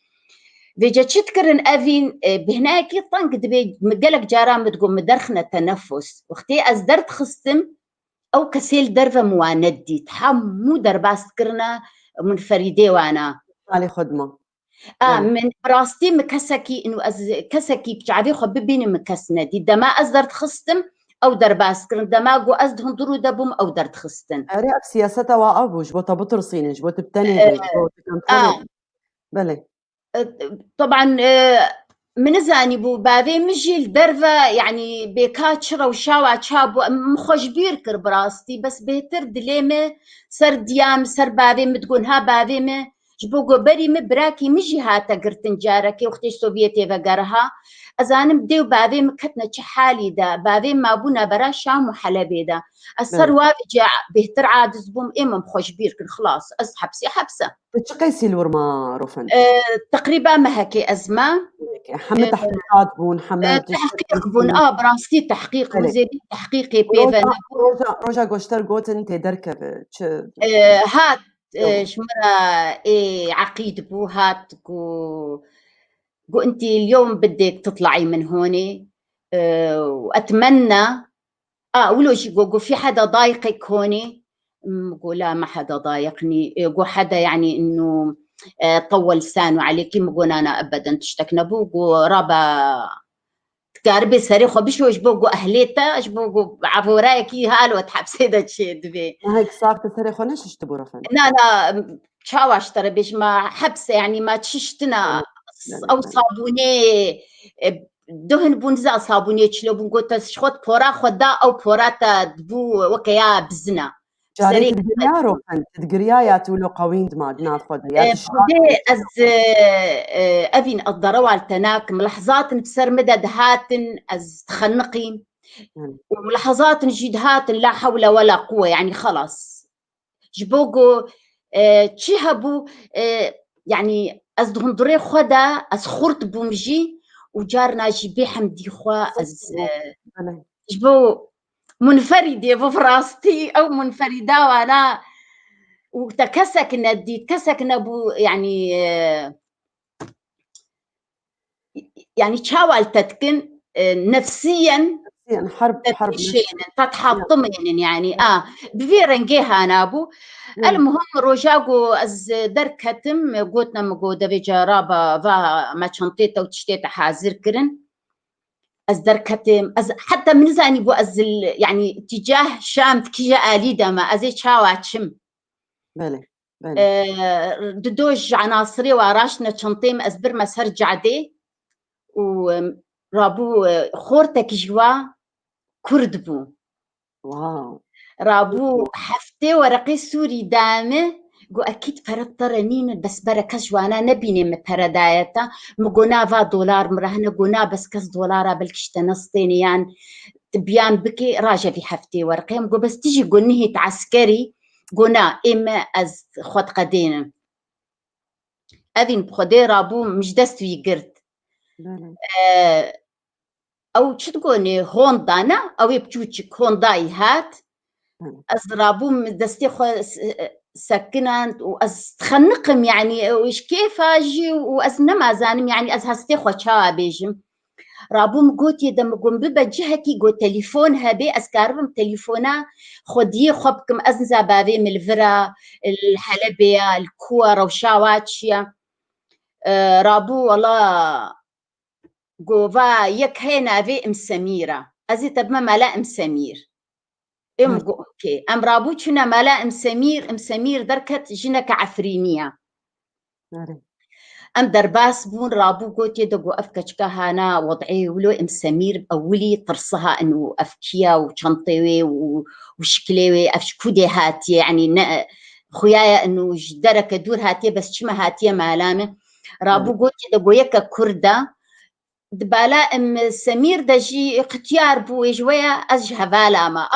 بيجا تشتكرن أفين بهناك طنق دبي مقلق جارام تقوم مدرخنا التنفس وقتي أزدرت خستم أو كسيل درفة مواندي تحمو درباس كرنا منفردي وانا علي خدمة من براستي مكسكي إنه كسكي بتعبي خببيني مكسنا دي دما أزدرت خستم أو درباس كرن دما قو أزدهم درو دبوم أو درت خستن أريك سياسة وأبوش بوتا بطرسينش بوتا بتاني بلي طبعا من زاني بو بابي مجي الدرفة يعني بكاتشرة وشاوة تشابو مخوش بيركر براستي بس بيتر دليمة سر ديام سر بابي متقون ها بابي ما جبوغو بري مبراكي مجي هاتا قرتن جاركي وقتي السوفيتي فقرها أزانم ديو بابي مكتنا حالي دا بابي ما بونا برا شام وحلبي دا السر وافجع بيتر عاد زبوم إما مخوش بيركر خلاص أز حبسي حبسة تشقيسي الورما روفن تقريبا ما هكي أزمة حمد تحقيقات بون حمد تحقيق بون براستي تحقيق وزيدي تحقيقي بيفن روجا قوشتر قوتن تدركب هات شمرا عقيد بو هات قو انتي اليوم بدك تطلعي من هوني واتمنى ولوش قو في حدا ضايقك هوني قو لا ما حدا ضايقني قو حدا يعني انه طول لسانه عليكي مقول انا ابدا تشتكنا بوقو رابا تقاربي سريخو بشوش بوقو اهليتا اش بوقو عفورايكي هالو تحبسي دا تشيد بي ما هيك صار تسريخو نش اشتبو رفن لا شاواش ترى بيش ما حبسة يعني ما تشتنا أو صابوني دهن بونزا صابوني تشلو بنقول تشخوت بورا خدا أو بوراتا دبو وكيا بزنا جاري تدقريا روحن تدقريا يا تولو قوين دماغ ناد خدا يا بودي از أفين الضروا على التناك ملحظات بسر مدد هاتن از تخنقين ولحظات نجد هاتن لا حول ولا قوة يعني خلاص جبوغو تشيهبو يعني از دهندري خدا از خورت بومجي وجارنا جيبي حمدي خوا از جبو منفردة بفراستي أو منفردة وأنا وتكسكنا دي تكسكنا بو يعني تشاول تتكن نفسيا حرب تتحطم يعني بفيرنجيها انا ابو المهم روجاغو از دركتم قوتنا مقودة بجرابة ما شنطيتا وتشتيتا حازر كرن از دركتم از حتى من زاني بو از يعني اتجاه شام تكيجا آلي دما ازي تشاواتشم بله ددوج عناصري وراشنا شنطيم أزبر مسهر جعدي ورابو خورتك جوا كرد بو واو رابو حفتي ورقي سوري دامه قو أكيد فرد طرنين بس بركة جوانا نبيني مبردايتا مقونا فا دولار مرهنة قونا بس كس دولار بلكشتنا سطينيان تبيان بكي راجع في حفتي ورقي مقو بس تيجي قنهي تعسكري قونا إما أز خود قدين أذن بخدي رابو مش دستوي قرد أو تقولني هوندانا أو يبجوتشك هونداي هات أز رابو دستي خو سكنان وأز تخنقم يعني وإيش كيف أجي وأز نما زانم يعني أز هستي خو شا بيجم رابو مقوتي دم قوم ببجهتي قو تليفون هبي أسكاربم تليفونا خدي خبكم أزنزا بابي من الفرا الحلبية الكورة وشاواتشيا رابو والله قوفا يك هينا في ام سميرة أزي تبما ملا ام سمير اوكي ام رابو شنا ملا ام سمير دركت جنك عفرينية ام درباس بون رابو قوتي دقو افكشكا هانا وضعي ولو ام سمير اولي طرصها انو افكيا وشنطيوي وشكليوي افشكودي هاتي يعني خيايا انو جدرك دور هاتي بس شما هاتي مالامه رابو قوتي دقو يكا كردة دبالا ام سمير دجي اختيار بو جويا از هفالا ما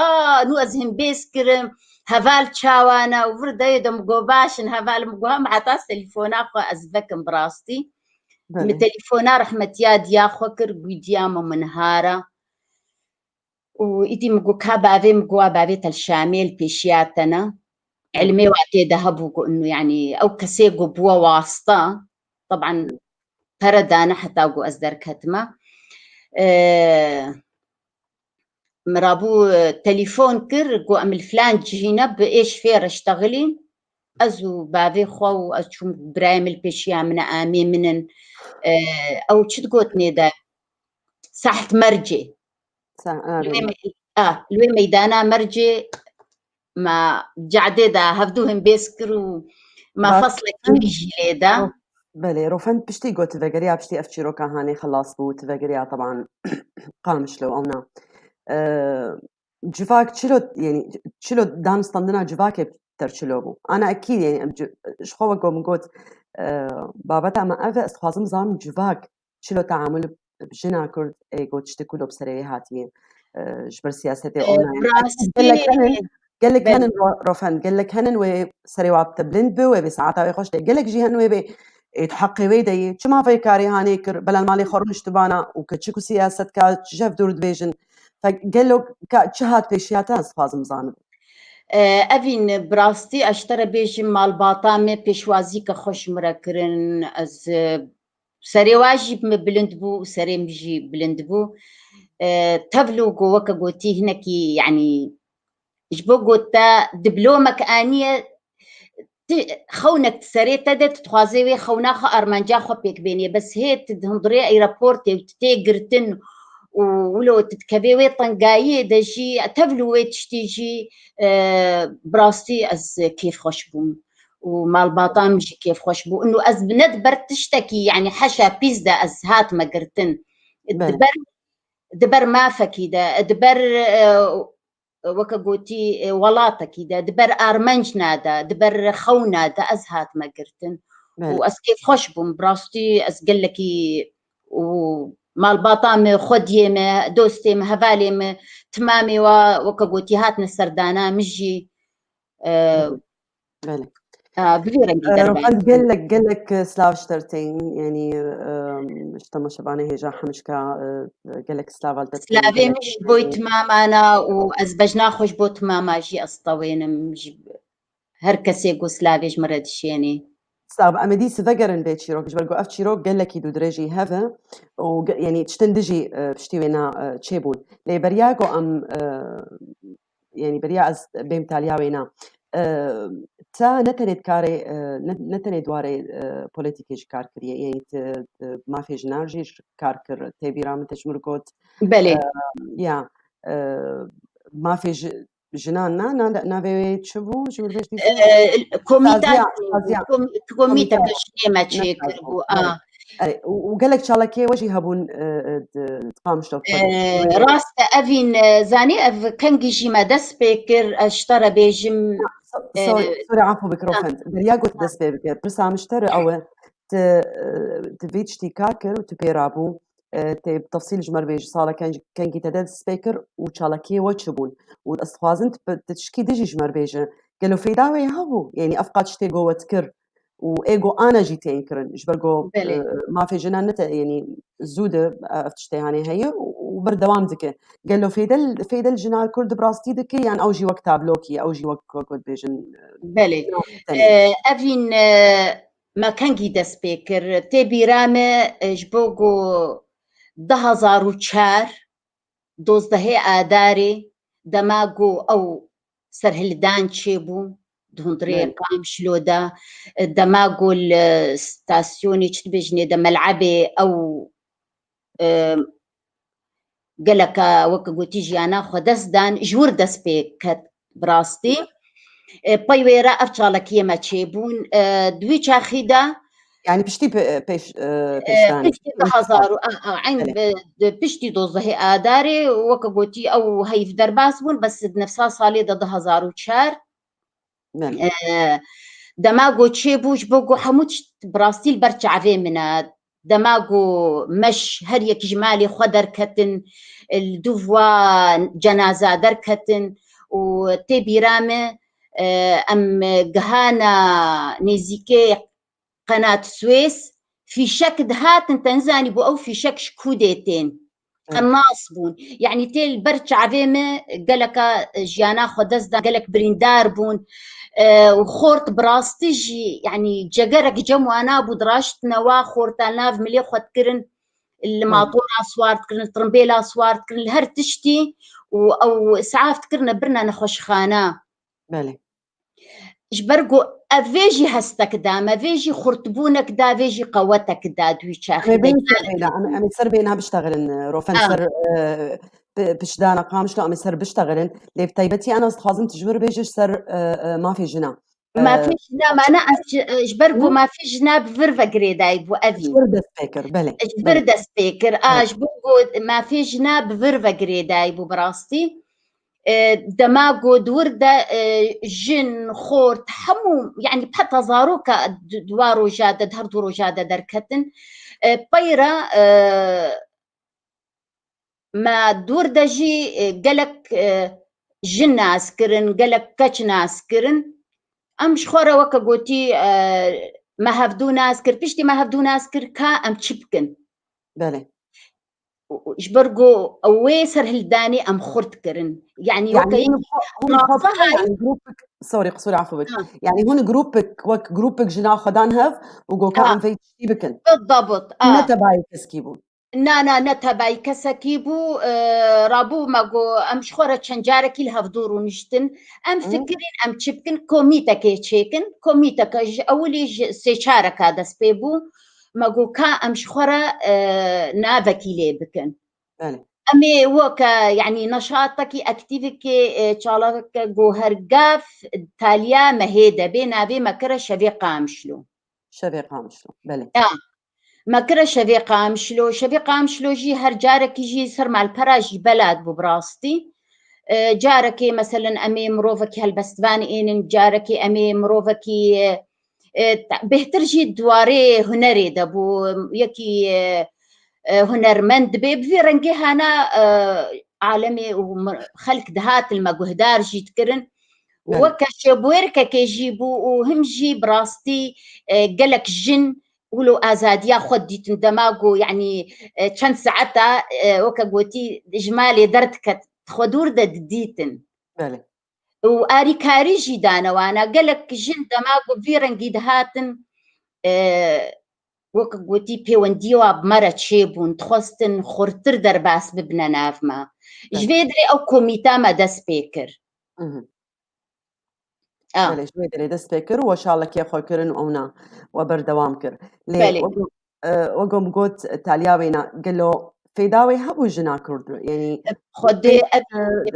نو ازهم بيسكرم هفال تشاوانا وفردا يدم قوباشن هفال مقوهم عطاس تليفونا خو ازبكم براستي من تليفونا رحمة ياد يا خوكر قدياما منهارا وإدي مقو كابابي مقوا بابي الشامل بيشياتنا علمي وعتي دهبو انه يعني او كسيقو بوا واسطة طبعا فردانا حتى أقو أصدر كتمة مرابو تليفون كر قو أم الفلان جينا بإيش فير اشتغلي أزو بابي خو أشوم برايم البيشيا من آمي منن أو تشد قوتني دا ساحت مرجي لوي ميدانا مرجي ما جعدي دا هفدوهم بيسكرو ما فصلك يجي دا بله روفند بشتي قو تفقريا بشتي أفشيرو كهاني خلاص بو تفقريا طبعا قامش لو أونا جفاك تشلو دام ستاندنا جفاك ترشلو بو أنا أكيد يعني شخوة قو من قوت بابتا ما أفا استخوازم زام جفاك تشلو تعامل بجنا كرد قو تشتكولو بسريوي هاتي جبر سياستي أونا يعني قال لك هنن روفند قال لك هنن وسريوا بتبلند بو وبساعتها ويخش قال لك جي هن وبي يتحقي ويدي شو ما في كاري هاني كر بلا المالي خرج تبانا وكتشكو سياسة كتشاف دور دبيجن فقال له كتشهات بيشياتها فازم زانب أفين براستي أشترى بيجم مال باطامي بيشوازي كخوش مركرن از سري واجب مبلند بو سري مجي بلند بو تبلو قوة كقوتي هناكي يعني جبو قوتا دبلومك آنية خونك تسري تدت تخوازيوي خوناخ أرمانجا خو بيك بيني بس هي تدهندري أي رابورتي وتتيقرتن ولو تتكبيوي طنقايي دجي تبلوي تشتيجي براستي از كيف خوش بوم ومالباطا مجي كيف خوش بو انه از بندبر تشتكي يعني حشا بيزدا از هات ما قرتن دبر ما فكيدا دبر وكا قوتي ولاتا كيدا دبر ارمنج نادا دبر خو نادا از هات ما قرتن واس كيف خوش بو براستي از قلكي ومالباطا خدي ما دوستي ما هفالي ما تمامي وكا قوتي هاتنا السردانا مجي روحان قال لك سلاف شترتين يعني اشتما شبانه هجا حمشكا قال لك سلاف سلافي مش بويت ماما انا وازبجنا خوش بوت ماما جي اسطوين هر كسي قو سلافيش مرد شيني سلاف امدي سفجرن بيت شيروك جبرقو اف شيروك قال لك يدو درجي هذا يعني تشتندجي بشتيوينا تشيبون لي برياغو ام يعني بريا از بيم تالياوينا تا نتنت كاري نتنت دواري بوليتيكيش كاركريه يعني ما في جنارجيش كاركر تبيرا متشمركوت بلي يا ما في جنانا نافي تشبو شو بدش كوميتا كشنيما تشيكر وقال لك شالكي وجه هبون تقام شلوف راست افين زاني اف كان جيجي ما دس بيكر اشترى بيجم سوري عفوا بكروفنت برياغو تدس بيكر بس عم اشترى او تفيتشتي كاكر وتبيرابو بتفصيل جمر بيج صاله كان جي تدس بيكر وشالكي وتشبون والاستخوازن تشكي ديجي جمر بيج قالوا في داوي هبو يعني افقات شتي جوه تكر وايجو انا جيت ينكرن جبرجو ما في جنان يعني زوده افتشتي هاني هي وبردوام دك قال له في دل جنان كرد براستي دك يعني اوجي وقت تابلوكي اوجي وقت كود بيجن بلي افين ما كان جي سبيكر تبي رامه جبوجو 2004 12 آداري دماغو او سرهلدان تشيبو دهندري قام شلودا دماغو الستاسيوني تشتبجني دا ملعبي او قالك وكا قلتي جي انا خدس دان جور دس بيك براستي بايويرا افشالك يما تشيبون دوي تشاخيدا يعني بشتي بيش بشتي تحزارو عين بشتي دوزه آداري وكا قلتي او هيف درباسبون بس بنفسها صالي دا 2004 دماغو تشيبوش بوغو حموتش براستي البرچ عفي منا دماغو مش هريك جمالي خدر كتن الدوفوا جنازة دركتن وتبي رامي ام جهانا نيزيكي قناة السويس في شك دهات تنزاني بو او في شك شكوديتين الناصبون يعني تيل برچ عفيمه قالك جيانا خدزدا قالك بريندار بون وخورت براستيجي يعني جاقرك جمو انا بدراشت نوا خورت ناف ملي خد كرن الماطورة صوارت كرن الترمبيلا صوارت كرن الهر تشتي او اسعاف تكرنا برنا نخش خانه بله جبرقو افيجي هستك دا ما فيجي خرطبونك دا فيجي قوتك دا دوي شاخي دا أمي سر بينها بشتغلن روفن سر بشدانا قامش لا أمي سر بشتغلن لي بطيبتي أنا استخازم تجبر بيجش سر ما في جنا ما في جنا ما أنا جبرقو ما في جنا بفرفا قريداي بو أفي جبرد سبيكر بلي جبرد سبيكر جبرقو ما في جنا بفرفا قريداي بو براستي دماغو دوردا جن خور تحمو يعني بحتى زاروكا دوارو جادة دهر دورو جادة دركتن بيرا ما دوردا جي قالك جن عسكرن قالك كاتش عسكرن امش خورا وكا قوتي ما هفدو ناسكر بيشتي ما هفدو ناسكر كا ام تشبكن بلي جبرقو ويسر هلداني ام خرت كرن يعني هون يعني جروبك سوري قصوري عفوا بك يعني هون جروبك جنا خدان هف وجو كان في تشيبكن بالضبط نتا باي كسكيبو نتا باي كسكيبو رابو ماغو ام شخورة چنجاركي الهفدورو نشتن ام فكرين ام تشبكن كوميتا كي تشيكن كوميتا كي اولي سيشارك هذا سبيبو ماغو كا ام شخورة نافكي لي بكن أمي وكا يعني نشاطك أكتيفك شالك جوهرجاف تاليا مهيدة بين ما كرا شبي قامشلو شبي قامشلو بله ما كرا شبي قامشلو جي هر جارك يجي سر مع البراج بلاد ببراستي جارك مثلا أمي مروفك هالبستبان إن جارك أمي مروفك بهتر جي دواري هنري دبو يكي هنرمند بي رنجي هنا عالمي وخلق دهات المجهدار جيت كرن وكشبويركا كيجيبوا وهم جي براستي قالك جن ولو ازاديا خدي تندماغو يعني كان ساعتها وكا قوتي اجمالي درتك خدور دديتن بله واري كاري جدانا وانا قالك جن دماغو في رنجي دهاتن وەک گوتی پەیوەندیوە بمەرە چێبوون تخواستن خورتر دەرباس ببنە ناومە ji vê derê ew komîta me dest pê kir بله ji vê derê dest pê kir û weşalekê xwe kirin û na we berdewam kir lê wegom got taliya wê na gelo fêdawê hebû jina Kurd yanî خودê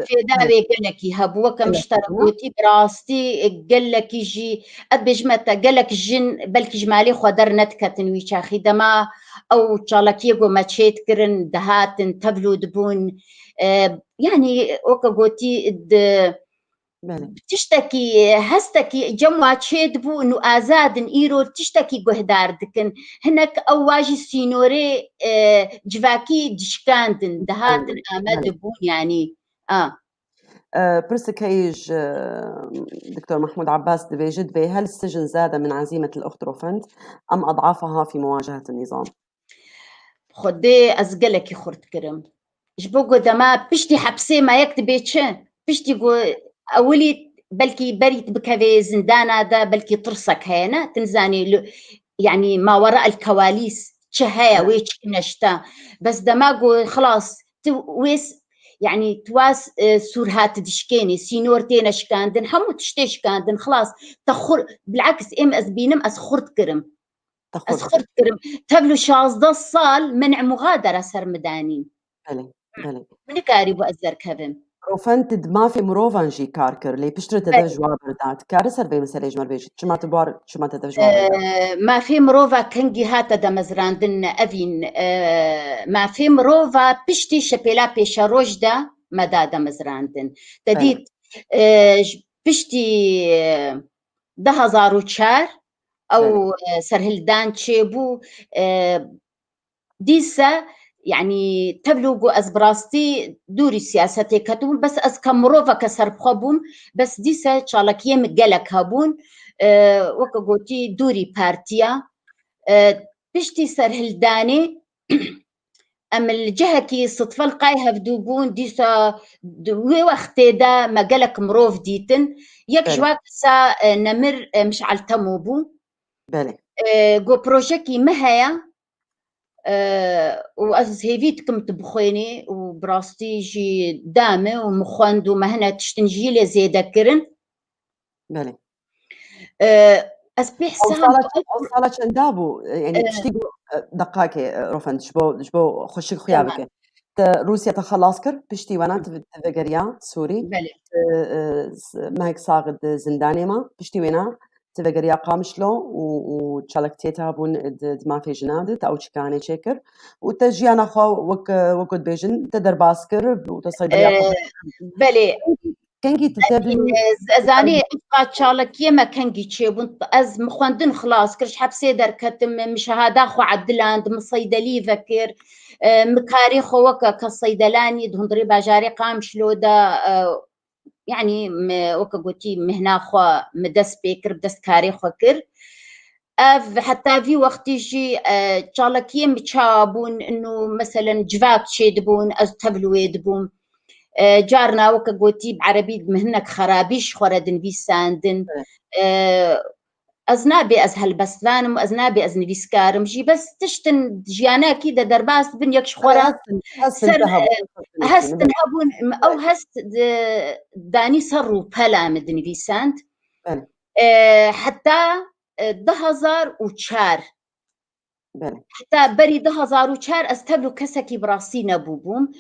fêdawê gelekî hebû wekem ji tergotî bi rastî gelekî jî ez bêjme te gelek jin belkî ji malê xwe dernediketin wî çaxî dema ew çalakiyê got me çê dikirin dihatin tevlû dibûn yanî weke gotî tiştekî hestekî cem wa çê dibû û azadin îro tiştekî guhdar dikin hinek ew wa jî sînorê civakî dişkandin dihatin ame dibûn yanî برسك هيج دكتور محمود عباس دبيجي دبي هل السجن زاد من عزيمة الأخت روفنت أم أضعفها في مواجهة النظام؟ خدي أزقلك خورت كرم جبو قدما بشتي حبسي ما يكتبيتش بشتي أولي بلكي بريت بكذا زندانة دا بلكي طرسك هنا تنزاني يعني ما وراء الكواليس شهايا ويش نشتا بس دماغو خلاص ويس يعني تواس سورهات دشكيني سينورتين اشكاندن حمو تشتيش كاندن خلاص تخر بالعكس از بينم از خرت كرم تبلو 16 سال منع مغادرة سرمدانين بله من كاري بو ازر كبم روفنت ما في مروفان جي كاركر لي بشترت ده جواب بردات كارسر بي مسألة جمر بيجي شما تبار شما تده جواب ما في مروفا كنجي هاتا دا مزراندن أفين ما في مروفا بشتي شبيلا بيشا روجدا مدا دا مزراندن تديت بشتي 2004 أو سرهلدان تشيبو ديسا يعني تبلغ از براستي دوري سياستي كتون بس از كمروفا كسر بخبون بس ديسا شالكيه مقالك هابون وكا قوتي دوري بارتيا بشتي سرهلداني ام الجهة كي صدفة القايها بدوبون ديسا دوي وقتي دا مقالك مروف ديتن يك جواكسا نمر مش على التموبو قو بروجيكي مهيا وأز هيفيتكم تبخيني وبراستي جي دامة ومخواندو مهنا تشتنجيلي زيدا كرن بله أز بيحسان وصالة شندابو يعني تشتيقو دقاكي روفن جبو خشيك خيابك روسيا تخلص كر بشتي وانا تفقريا سوري بله ما هيك صاغد زنداني ما بشتي وانا تفقريا قامشلو وتشالكتيتها بون ما في جنادت او تشكاني شكر وتجيانا خو وكود بيجن تدر باسكر وتصيدليا بله كنجي تتبلو زاني ابقى تشالكيه ما كنجي تشيبون از مخواندن خلاص كرش حبسي در كتم مشاهدا خو عدلاند مصيدلي فكر مكاري خو وكا كصيدلاني دهندري باجاري قامشلو دا يعني وكا قوتي مهنا خوا مدس بيكر بدس كاري خوا كر حتى في وقت يجي تشالكيه متشابون انه مثلا جفاك شيدبون از تبلو يدبون جارنا وكا قوتي بعربي مهنك خرابيش خوردن بيساندن أزنابي از هالبستانم أزنابي از نويسكارم جي بس تشتن جيانا كيدا درباس بن يكش خورا هستن هبون أو هست داني سرو بلا مد نويساند حتى 2004 بله حتى بري 2004 استبلو كسكي براسي نبوبوم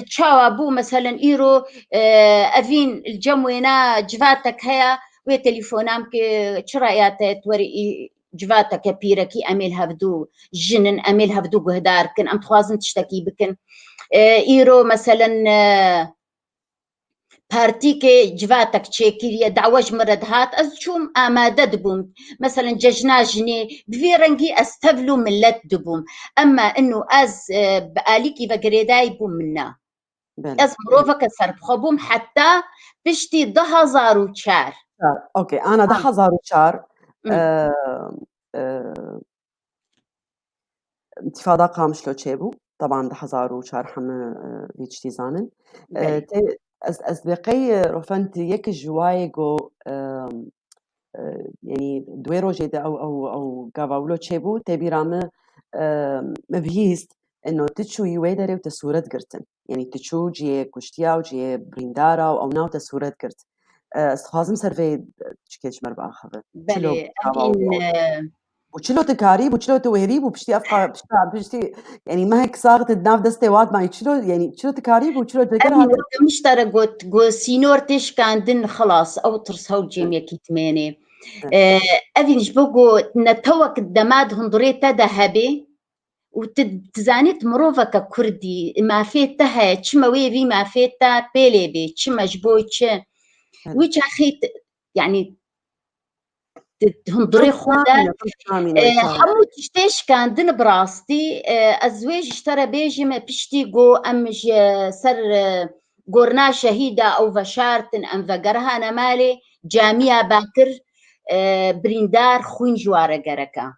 تشاوا بو مثلا ايرو افين الجموينا جفاتك هيا وي تليفونام كي شرايات توري جفاتك بيركي اميل هبدو جنن اميل هبدو قهدار كن ام تخوازن تشتكي بكن ايرو مثلا بارتيكي جفاتك تشيكيريا دعوج مرد هات از شوم آمادة دبوم مثلا ججناجني بفيرنجي استبلو ملت دبوم اما انه از بآليكي وقريداي بوم منا بله از مروفك سرب خبوم حتى بشتي 2004 اوكي انا 2004 انتفاضه قامشلو تشيبو طبعا 2004 حم بيتشتي زانن از بقي رفنت يك جوايغو يعني دوي روجي او غافاولو تشيبو تبيرام مبهيست انه تشو يويدري وتسورت قرتن يعني تشو جي كشتيا وجي بريندارا او ناو تسورت قرت استخازم سرفي تشكيش مربع خبر بلي افين وشلو تكاريب وشلو توهريب وبشتي افقا بشتي يعني ما هيك صاغت الناف دستي واد ما شلو يعني شلو تكاريب وشلو تذكرها مشترى جو سينور تيش كان دن خلاص او ترسو جيم يكي تماني افين جبوغو نتوك الدماد هندريتا ذهبي وتزانيت مروفا كردي ما فيتها تشما ويفي ما فيتا بيلي بي تشما جبويتش ويش اخيت يعني هندري خودا حمو تشتيش كان دن براستي ازواج اشترى بيجي ما بشتي جو امج سر قرنا شهيدة او فشارتن ام فقرها انا مالي جامعة باكر بريندار خوين جوارة قركا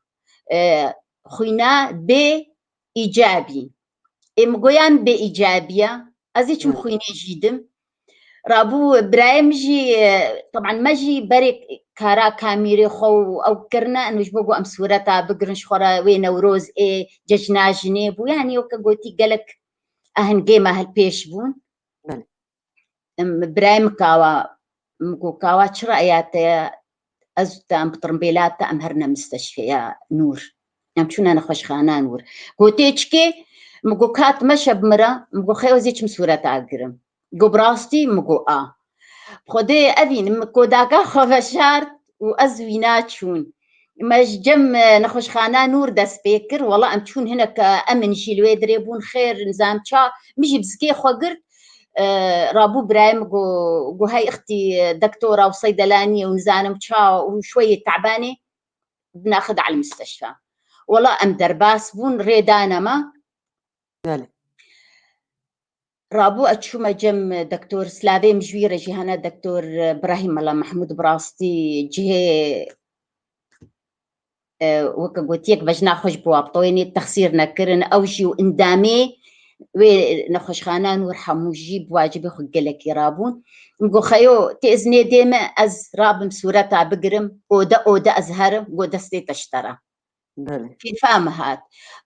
خوينا بإيجابي مقويان بإيجابية أزيش مخويني جيدم رابو برايم جي طبعا ما جي بريك كارا كاميري خو أو كرنا أنو جبوغو أم صورتا بقرنش خورا وي نوروز إيه ججنا جنيبو يعني وكا قوتي قالك أهن قيمة هالبيش بون برايم كاوا مقو كاوا شرأيات أزوتا أم بطرمبيلاتا أم هرنا مستشفى يا نور أم شونا نخوش خانا نور قوتيشكي مقو كات مشى بمرا مقو خيوزيش مسورة عقرم قو براستي مقو خودي أبين مقو داكا خوفشارت وأزوينات شون ماش جم نخوش خانا نور دا سبيكر والله أم شون هناك أمن شيلوي دريبون خير نزام شا مجي بزكي خوغرت رابو برايم جو هاي اختي دكتوره وصيدلانيه ونزانم تشا وشويه تعبانه بناخذ على المستشفى والله ام درباس بون ريدانا ما رابو اتشوما جم دكتور سلافي مجويره جهانا دكتور ابراهيم الله محمود براستي جهه وكا قوتيك باش ناخذ بوابطويني التخسير نكرن اوجي واندامي وي نخش خانان ورحمو جيب واجبي خجلك يرابون نقول خيو تأذني ديما از رابم سورتا بقرم اودا ازهرم اودا ستي تشترى في فهم هات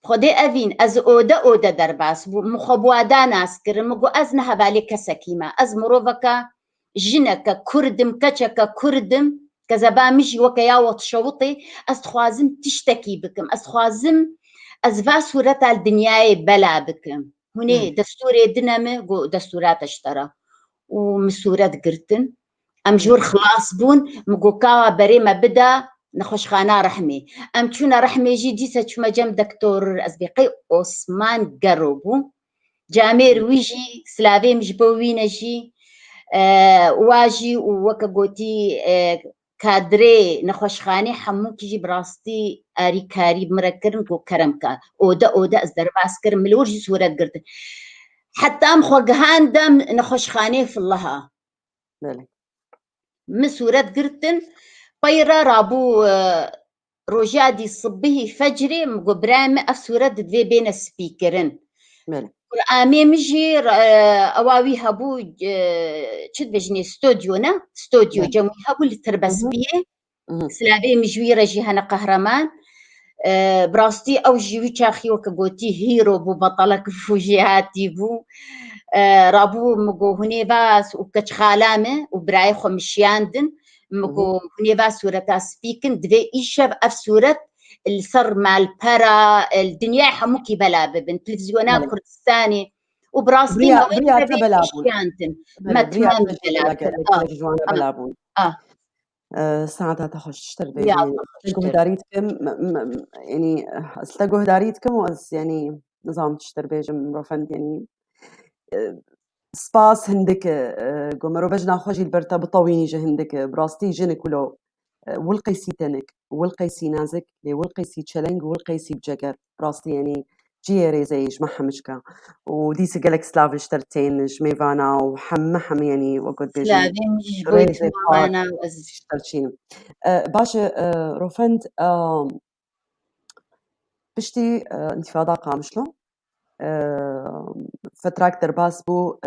خدي افين از اودا درباس مخبوادا ناس كرم مقو از نهبالي كسكيما از مروفكا جنكا كردم كچكا كردم كذا مشي وكيا وتشوطي از خوازم تشتكي بكم از خوازم از فاسورتا الدنيا بلا بكم هوني دستوري دنمه جو دستورات اشترى ومسورات قرتن امجور خلاص بون مقوكاوا بريما بدا نخش خانا رحمي امتشونا رحمي جي ديسا تشما جم دكتور ازبيقي عثمان قربو جامير ويجي سلافي مجبوين جي واجي ووكا قوتي كادري نخوش خاني حمو كيجي براستي اري كاري مركرن كو كرمكا اودا از درباس كرم ملورجي سورات قرتن حتى ام خوغهان دم نخوش خاني في الله مسورات قرتن طيرة رابو روجادي صبيه فجري مقبرام افسورات دفي بين السبيكرن قرآمي مجي اواوي هبو تشد بجني ستوديو جمعي هبو اللي تربس بيه سلابي مجويرة جيهانا قهرمان براستي او جيوي تشاخي وكبوتي هيرو بو بطلك فوجيهاتي بو رابو مقو هني باس وكتش خالامه وبراي خمشياندن مقو هني باس سورة سبيكن دفي إيشاب أف سورة السر مال برا الدنيا حموكي بلا ببن تلفزيونات بله كردستاني وبراستي ما وين بريا ببيت بلابون شيانتن بله ما بريا تمام تجي بلا بلا كر قالك جوانا اه بلابون اه ساعتها تخش يا تربيج يعني تلقوا تخشتر هداريتكم يعني تلقوا هداريتكم وأز يعني نظام تشتربيج مرفند يعني سباس هندك قمرو بجنا خوشي البرتا بطويني جه هندك براستي جنك ولو والقيسي تنك والقيسي نازك لي والقيسي تشلنج والقيسي بجگر براستي يعني جيري زي جمحة مشكا وديس جالك سلافش ترتين جميفانا وحم يعني وقد بيجن سلافي مش بويت ريزي بارك مانا وز ترتين باشا روفند بشتي انتفاضة قامشلو فتراك درباس بو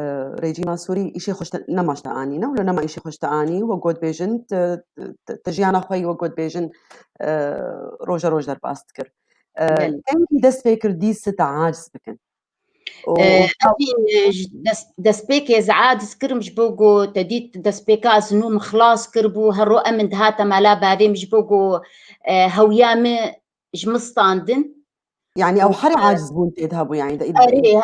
ريجيما سوري إشي خوش نماش تانينا ولا نما إشي خوش تاني وقود بيجن تجيانا خوي وقود بيجن روج درباس تكر بل كان في دست فكر دي ستة عاجز بكن أبي دسبيك زعاد سكر مش بوجو تديت دسبيكا زنوم خلاص كربو هالرؤى من دهاتا مالا بابي مش بوجو هويامي جمستاندن يعني أو حري عاجز بون تذهبوا يعني أريه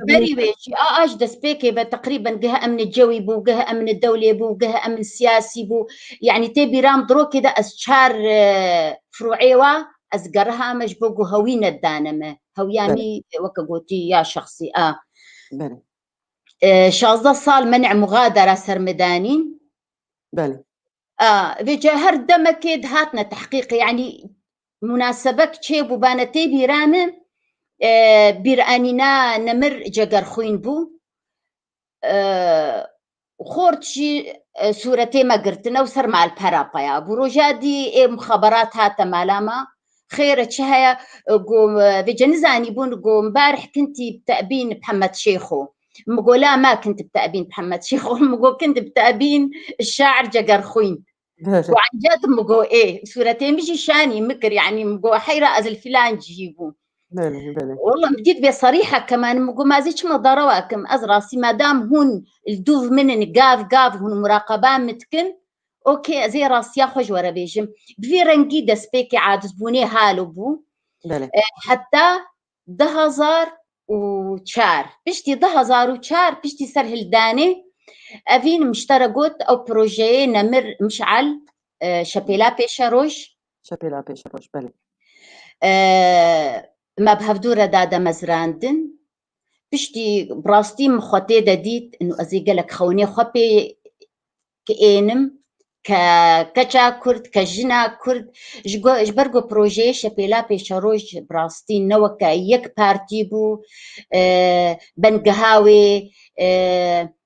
بري ويشي آج دسبيكي تقريبا جهة أمن الجوي بو جهة أمن الدولي بو جهة أمن السياسي بو يعني تبي رام درو كده أشار فروعيوا أزقرها مجبوقو هوين الدانمة هويامي وكقوتي يا شخصي بلي شازده صال منع مغادرة سرمدانين بلي فيجا هر دم كيد هاتنا تحقيق يعني مناسبك تشيبو بانتي بيرامن بيرانينا نمر جگر خوين بو خورتشي سورتي ما قرتنا وسر مع البرابايا بروجادي مخابرات هاتا مالاما خير تشهيا قوم في جنزاني بون قوم بارح كنتي بتأبين محمد شيخو مقولا ما كنت بتأبين محمد شيخو مقول كنت بتأبين الشاعر جگر خوين وعن جد مقو سورتين بيجي شاني مكر يعني مقو حيرة أزل فلان جيبو بلي والله بديت بصريحة كمان مقو ما زيش مضارواكم أزراسي ما دام هون الدوف من قاف هون مراقبان متكن أوكي زي راسي خوش ورا بيجم بفي رنجي دسبيكي عاد زبوني هالو بو بلي حتى 2004 بشتي 2004 بشتي سرهل داني أفين مشترقوت أو بروجي نمر مشعل شابيلا بيشا روش شابيلا بيش روش بلي ما بهفدورة دادا مزراندن بشتي براستي مخوتي داديت إنه أزيقلك خوني خبي كأنم كجا كرد كجنا كرد جبرجو بروجي شابيلا بيشاروج براستين نوكا يك بارتي بو بنقهاوي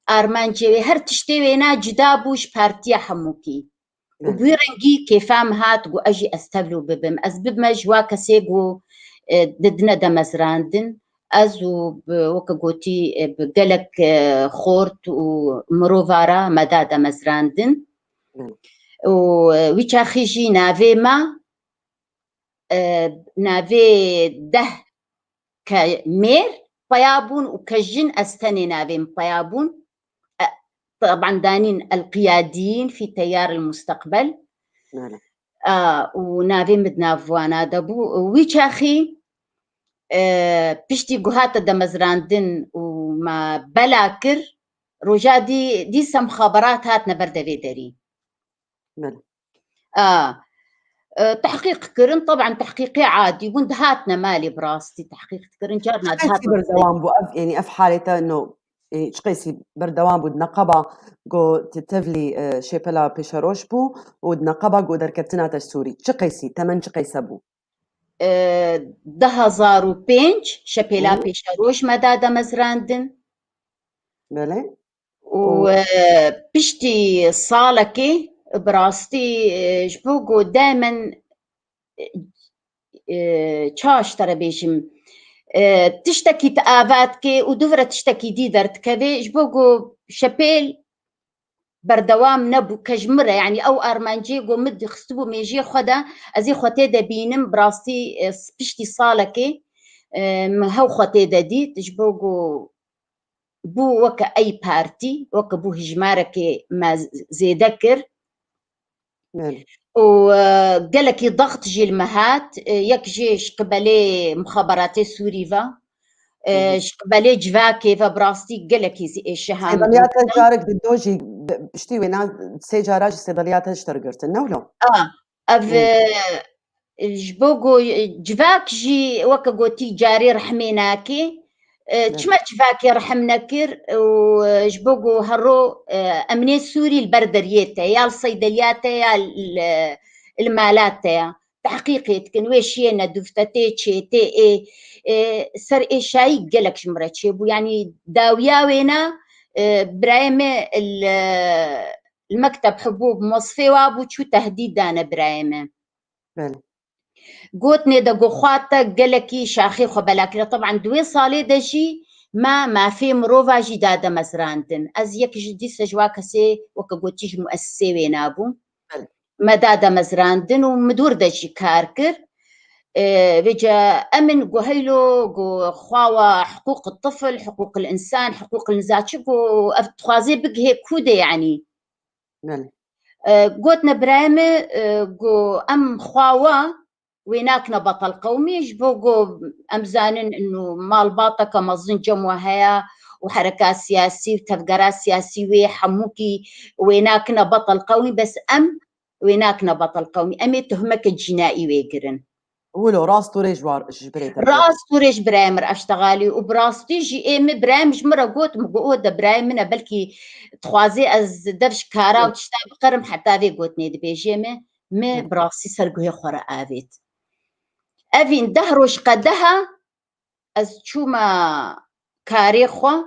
أرمانجي هر تشتوينا جدابوش بارتي حموكي وبيرنجي كيفام هات جو أجي أستبلو ببم أسبب ما جوا كسيجو ضدنا دمزراندن أزو وكجوتي بقلك خورت ومروفارا مدى دمزراندن ويشا خيجي نافي ما نافي ده كمير بيابون وكجن أستني نافي بيابون طبعا دانين القياديين في تيار المستقبل ونافي مدنافوانا دبو ويشاخي بشتي قهاتا دمزراندن وما بلاكر رجادي دي سم خبرات هاتنا بردا فيدري تحقيق كرن طبعا تحقيقي عادي وند هاتنا مالي براستي تحقيق كرن جارنا هاتنا بردوام بو يعني اف حالته انه شقيسي بردوام بود نقبة جو تتفلي شيبلا بيشاروش بو ود نقبة جو دركتنا تسوري شقيسي تمن شقيسة بو 2005 شبيلا بيشاروش مدادا مزراندن بله وبشتي صالكي براستي جبوغو دائما تشاش ترى بيشم تشتكي تآباتكي ودفرة تشتكي دي درتكبي جبوغو شبيل بردوام نبو كجمرة يعني أو أرمانجي قو مد خستبو ميجي خدا أزي خوتي دا بينم براستي بشتي صالكي هاو خوتي دا دي تجبوغو بو وكا أي بارتي وكا بو هجماركي ما زي ذكر وقالك ضغط جي المهات يك جيش قبلي مخابراتي سوريفا قبلي جواكي فبراستي قالك شهام صيدليات جارك ددوجي بشتي وينا سي جاراج صيدليات اشترقرت نولو اف جبوغو جواك جي وكا قوتي جاري رحميناكي تشما جواكي رحمناكر وجبوغو هرو امني سوري البردريتا يا الصيدليات يا المالات يا تحقيقي كن ويشينا دفتاتي تشيتي سر اي شاي قالك شمرت شيبو يعني داويا وينا برايم المكتب حبوب مصفي وابو تشو تهديد انا برايم قوتني دقو خواتا قالكي شاخي خبلاكي طبعا دوي صالي دجي ما في مروفا جدادة مزراندن از يك جدي سجواكسي وكا قوتيج مؤسسي وينابو مدادة مزراندن ومدور دجي كاركر بيجا أمن قهيلو قو خواوا حقوق الطفل حقوق الإنسان حقوق النزاع قو أفتخوازي بقهي كودة يعني قوتنا برامي قو أم خواوا ويناكنا بطل قومي جبوقو أمزانن إنه مال باطة مظن جموهايا وحركات سياسية وتفقرات سياسية حموكي ويناكنا بطل قومي بس ويناكنا بطل قومي أمي تهمك الجنائي ويقرن ولو راس توريج جبريت راس توريج برايمر اشتغالي وبراس تيجي ام برايم جمرة قوت مقود برايم منا بلكي تخوازي از دفش كارا وتشتاق قرم حتى في قوتني دبيجي مي براسي سرقوه خورا آفيت أفين دهروش قدها از شوما كاريخوا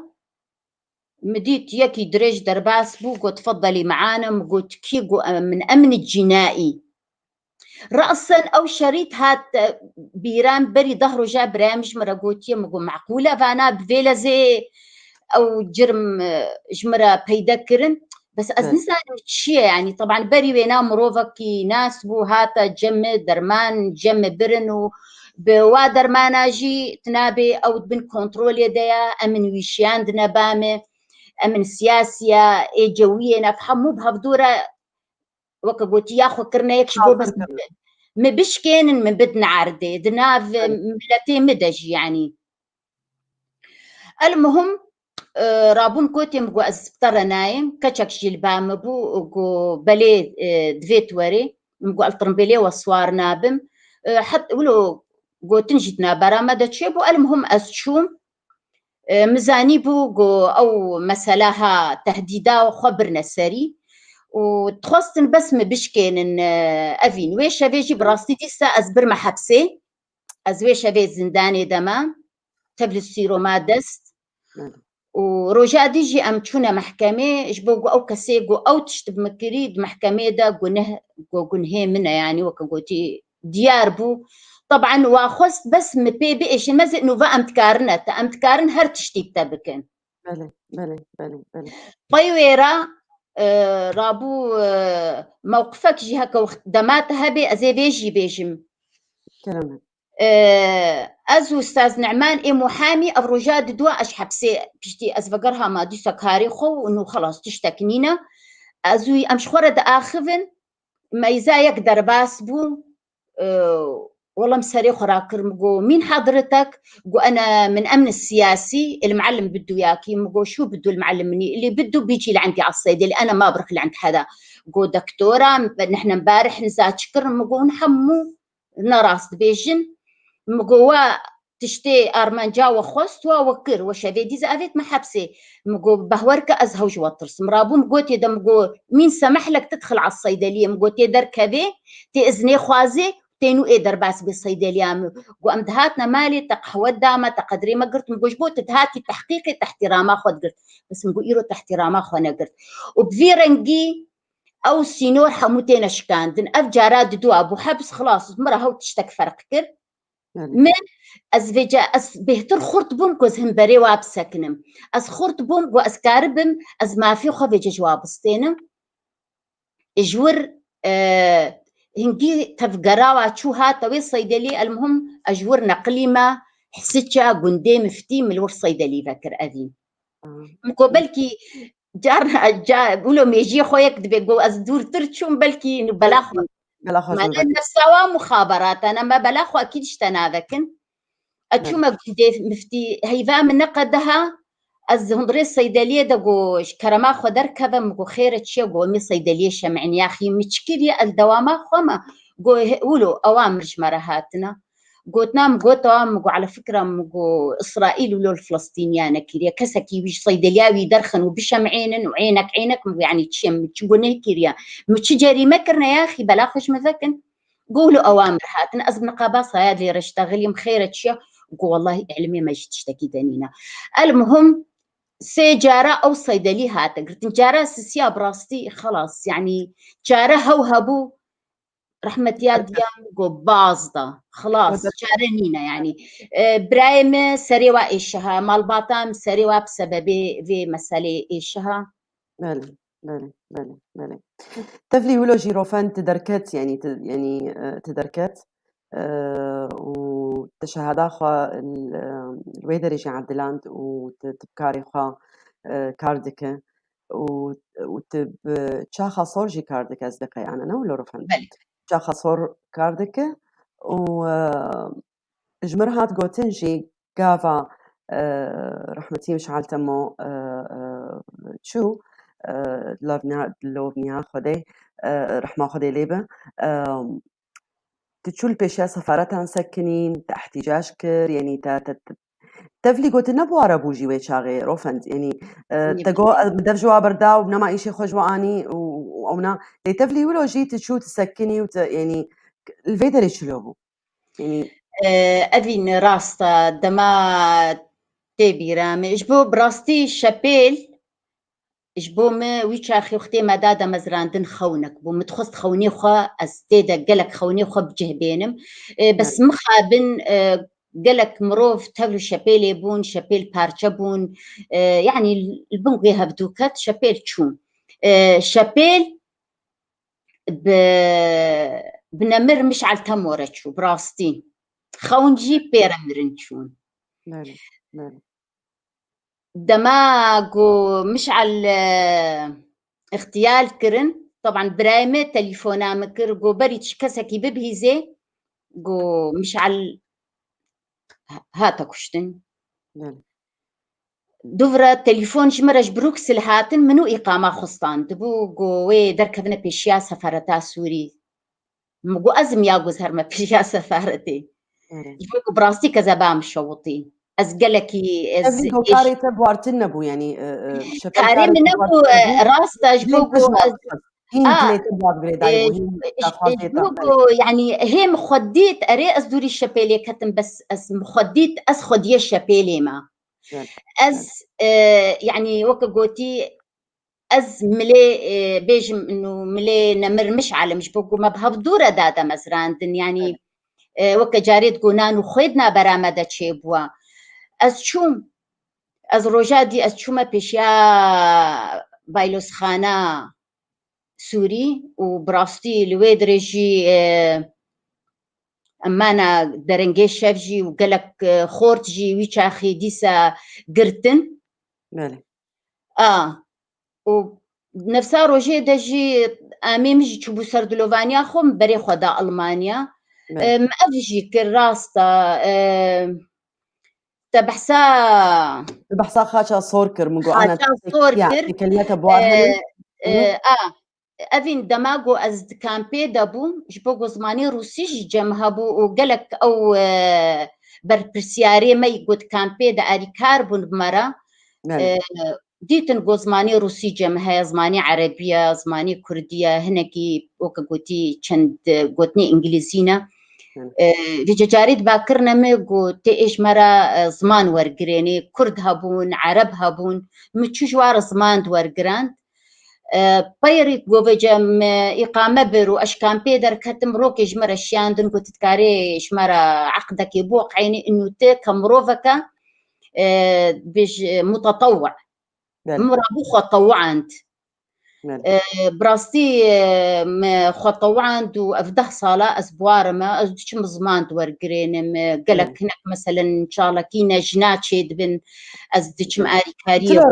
مديت يكي دريج درباس بو قو تفضلي معانا مقوت كيقو من أمن الجنائي رأسا أو شريط هات بيران بري ظهره جاب برامج مرقوتي مقو معقولة فانا بفيلا زي أو جرم جمرة بيدكرن بس أزنسان شيء يعني طبعا بري وينا مروفكي ناس بو هاتا جم درمان جم برن بوادر ما ناجي تنابي أو بن كنترول يديا أمن ويشيان دنبامي أمن سياسية إيه جوية نفهمو بهفدورة وكبوتي ياخو كرنا يكشبو بس مبشكين من بدنا عردي دنا ملتي مدج يعني المهم رابون كوتي مقو أزبطر نايم كتشك جلبا مبو بلي دفيت وري مقو الطرمبيلي والصوار نابم حتى ولو قو تنجدنا برامدة تشيبو المهم أزشوم مزاني بو أو مسألها تهديدا وخبرنا سري وتخصن بس مبشكين أفين ويش أفيجي براستي تيسا أزبر محبسي أزويش أفي زنداني دما تبلي السيرو ما دست ورجع ديجي أمتشونا محكمة جبوغو أو كسيغو أو تشتب مكريد محكمة دا قنهي منا يعني وكنقوتي ديار بو طبعا واخص بس مبي بإيش المزق نوفا أمتكارن هر تشتيك تابكن بلي طيويرا رابو موقفك جهك وخدماتها بي أزي بيجي بيجم كلامك أزو أستاذ نعمان إيه محامي أفرجاد دوا أش حبسي بشتي أزفقرها ما دي سكاري خو إنه خلاص تشتكنينا أزو أمش خورد آخفن ما إذا يقدر باسبو والله مساري خراكر مقو مين حضرتك قو أنا من أمن السياسي المعلم بدو ياكي مقو شو بدو المعلم مني اللي بدو بيجي لعندي على الصيدلي أنا ما بروح لعند حدا قو دكتورة نحن مبارح نزات شكر مقو نحمو نراس بيجن مقو تشتي أرمانجا وخوست ووكر وشافي دي زافيت محبسي مقو بهورك أزهوج وطرس مرابو مقو تيدا مقو مين سمح لك تدخل على الصيدلية مقو تيدر كذي تأذني خوازي تينو إيدر باس بالصيدلية وأمدهاتنا مالي تقحوة دامة تقدري ما قلت مقوش بو تدهاتي تحقيقي تحت راما خود قلت بس مقو إيرو تحت راما خوانا قلت وبفيرنجي أو سينور حموتين أشكان دن أفجارات دو أبو حبس خلاص مرة هو تشتك فرق كر من أزفجا بهتر خرط بوم كوز هم بري وابسكنم أز خرط بوم وأز كاربم أز ما في خبج جوابستينم إجور هنجي تفقراوا شو هاتوي الصيدلي المهم أجور نقليمة حسيتشا قندي مفتي من الور صيدلي فكر أذين مقابلكي جار بقولوا ميجي خويك دبيقو أز دور ترتشون بلكي نبلاخو هلا خوش ما مبارك نفسوا مخابرات أنا ما بلاخو أكيد اشتناذكن أتشوما قدي مفتي هيفا من نقدها از هندري الصيدلية دقو كرما خدر كذا مقو خير تشي قو مي صيدلية شمعن يا أخي مشكلة الدوامة خما قو هولو أوامر مرهاتنا قوت نام قوت مقو على فكرة مقو إسرائيل ولو الفلسطينيان كيريا كسكي ويش صيدلياوي درخن وبشمعين وعينك عينك يعني تشم تشقوني كيريا متشجري مكرنا يا أخي بلا خوش مذكن قولوا أوامر هاتنا أز نقابة صياد لي رشتغل يم خير تشي قو والله علمي ما جيت تشتكي دنينا المهم سيجارة أو صيدلي هاتا قلت جارة سيسيا براستي خلاص يعني جارة هوهبو رحمة ياد يام باصدة خلاص جارة نينا يعني برايم سريوا إيشها مالباطام سريوا بسبب في مسألة إيشها بله بله بله بله تفلي ولو جيروفان تدركت يعني يعني تدركت وتشهد خوا الويدر يجي عبدلاند وتبكاري خوا كاردك وتب تشاخا صورجي كاردك أصدقائي أنا ولا رفن تشاخا صور كاردك و جمرهات جوتنجي قافا رحمتي مش عالتمو شو لوفنيا خدي رحمة خدي ليبه تشول بيشا سفارتان سكنين احتجاج كر يعني تفلي قلت نبو عربو جيوي شاغي روفند يعني تقو مدرجوا برداو بنما ايشي خجوا اني ونا تفلي ولو جيت تشو تسكني يعني الفيدر يشلوبو يعني أذين راستا دما تبيرا مجبو براستي شابيل إجبو ما ويشاخي وختي ما دادا مزراندن خونك بو متخص خوني خا أستيدا قلك خوني خا بجه بينم بس مخابن قلك مروف تبلو شابيل يبون شابيل بارشا بون يعني البنقي هبدوكات شابيل تشون شابيل بنمر مش على التمورتشو براستي خونجي بيرا مرنشون دماغو مش على اغتيال كرن طبعا برايمة تليفونا مكر جو بريتش كسكي ببهيزي جو مش على هاتا كشتن دفرة تليفون جمرج بروكسل هاتن منو إقامة خصتان دبو جو وي دركبنا بيشيا سفارتا سوري مجو أزم ياغوز هرما بيشيا سفارتي يقولك براستي كذا بام شوطي أزقلكي كاري تبوارتن نبو يعني كاري من نبو راستا جبوكو يعني هي مخديت أري أزدوري الشابيلي كتم بس مخديت أز خدية الشابيلي ما أز يعني وكا قوتي أز ملي بيجم إنه ملي نمر مش على مش بوكو ما بهبدورة دادا مزراندن يعني وكا جاريت قونان وخيدنا برامدة تشيبوا أز شوم أز روجادي أز شوما بيشيا بايلوس خانة سوري وبراستي لويدرجي أمانا درنجي شفجي وقالك خورتجي ويشاخي ديسا قرتن ونفسها روجي دجي أميمجي تشبو سردلوفانيا خم بري خدا ألمانيا ما أفجي كراستا تبحسا خاشا صوركر مقو أنا صوركر كلمة بوارهن أفين دماغو أزد كامبي دابو جبوغو زماني روسيش جمهبو وقالك أو بربرسياري ما يقود كامبي دا أري كاربون بمرا ديتن قو زماني روسي جمها زماني عربية زماني كردية هناكي وكا قوتي چند قوتني إنجليزينا لجاريد باكرنا ميقو تيش مرا زمان ورقريني كرد هبون عرب هبون متشوار زمان دورقراند بايريت قوفجم إقامة برو أشكام بيدر كتم روكي جمرا الشياندن قو تتكاري جمرا عقدك يبوق عيني إنو تيك مروفكا بيج متطوع مرابوخة طوعانت براستي خطوان دو أفده صالة أسبوار ما أزدش مزمان دورقرين قالك هناك مثلا إن شاء الله كينا جنات شيد بن أزدش مآري كارية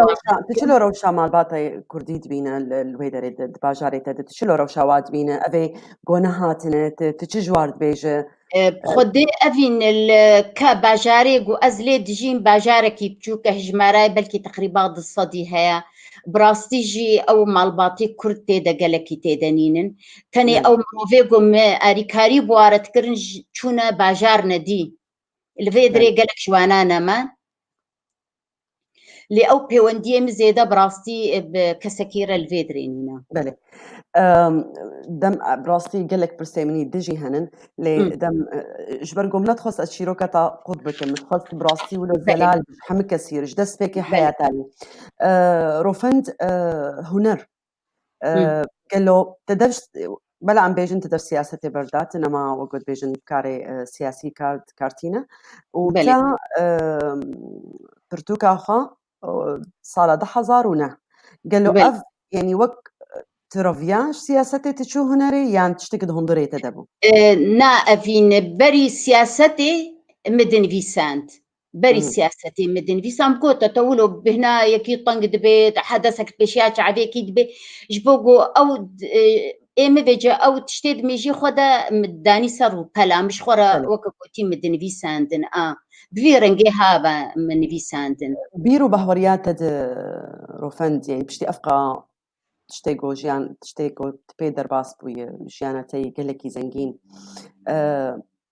تشلو روشا مال باطي كرديد بينا الويدر باجاري تشلو روشا واد بينا أبي قونهاتنا تشجوارد بيجا خدي أفين باجاري قو أزلي دجين باجارة كي بتشوك هجماراي بلكي تقريبا ضد الصدي هيا براستيجي أو مالباطي كرد تيدا قالكي تيدا نينن تاني أو مروفيقو أريكاري بوارت كرنج چونا باجارنا دي الفيدري قالك شوانانا ما لي أو بيواندية مزيدة براستي بكسكيرة الفيدري نينا بله دم براستي قالك برسيمني دجي هنن لي دم جبر قملت خص الشيروكة قطبك متخص براستي ولا زلال حمك كثير جدس بيكي حياة تاني روفند هنر قالوا تدرس بلا عم بيجن تدرس سياسة بردات إنما وجود بيجن كاري سياسي كارتينا وتا برتوكا خا صالة ده حزارونا قالوا أف يعني وك ترافياش سياستي تشو هنري يعني تشتكد هندري تدبو نا أفين بري سياستي مدن فيسانت بري سياستي مدن فيسام كوتا تولو بهنا يكي طنق دبيت حدثك بشيات عبيكي دبي جبوغو أو إيمي بيجا أو تشتيد ميجي خودا مداني سرو بلا مش خورا وكاكوتي مدن فيساندن بفيرنجي هابا من فيساندن بيرو بهوريات روفند يعني بشتي أفقا تشتيقو جيان تشتيقو تبيدر باس بوي جيانا تي قلكي زنجين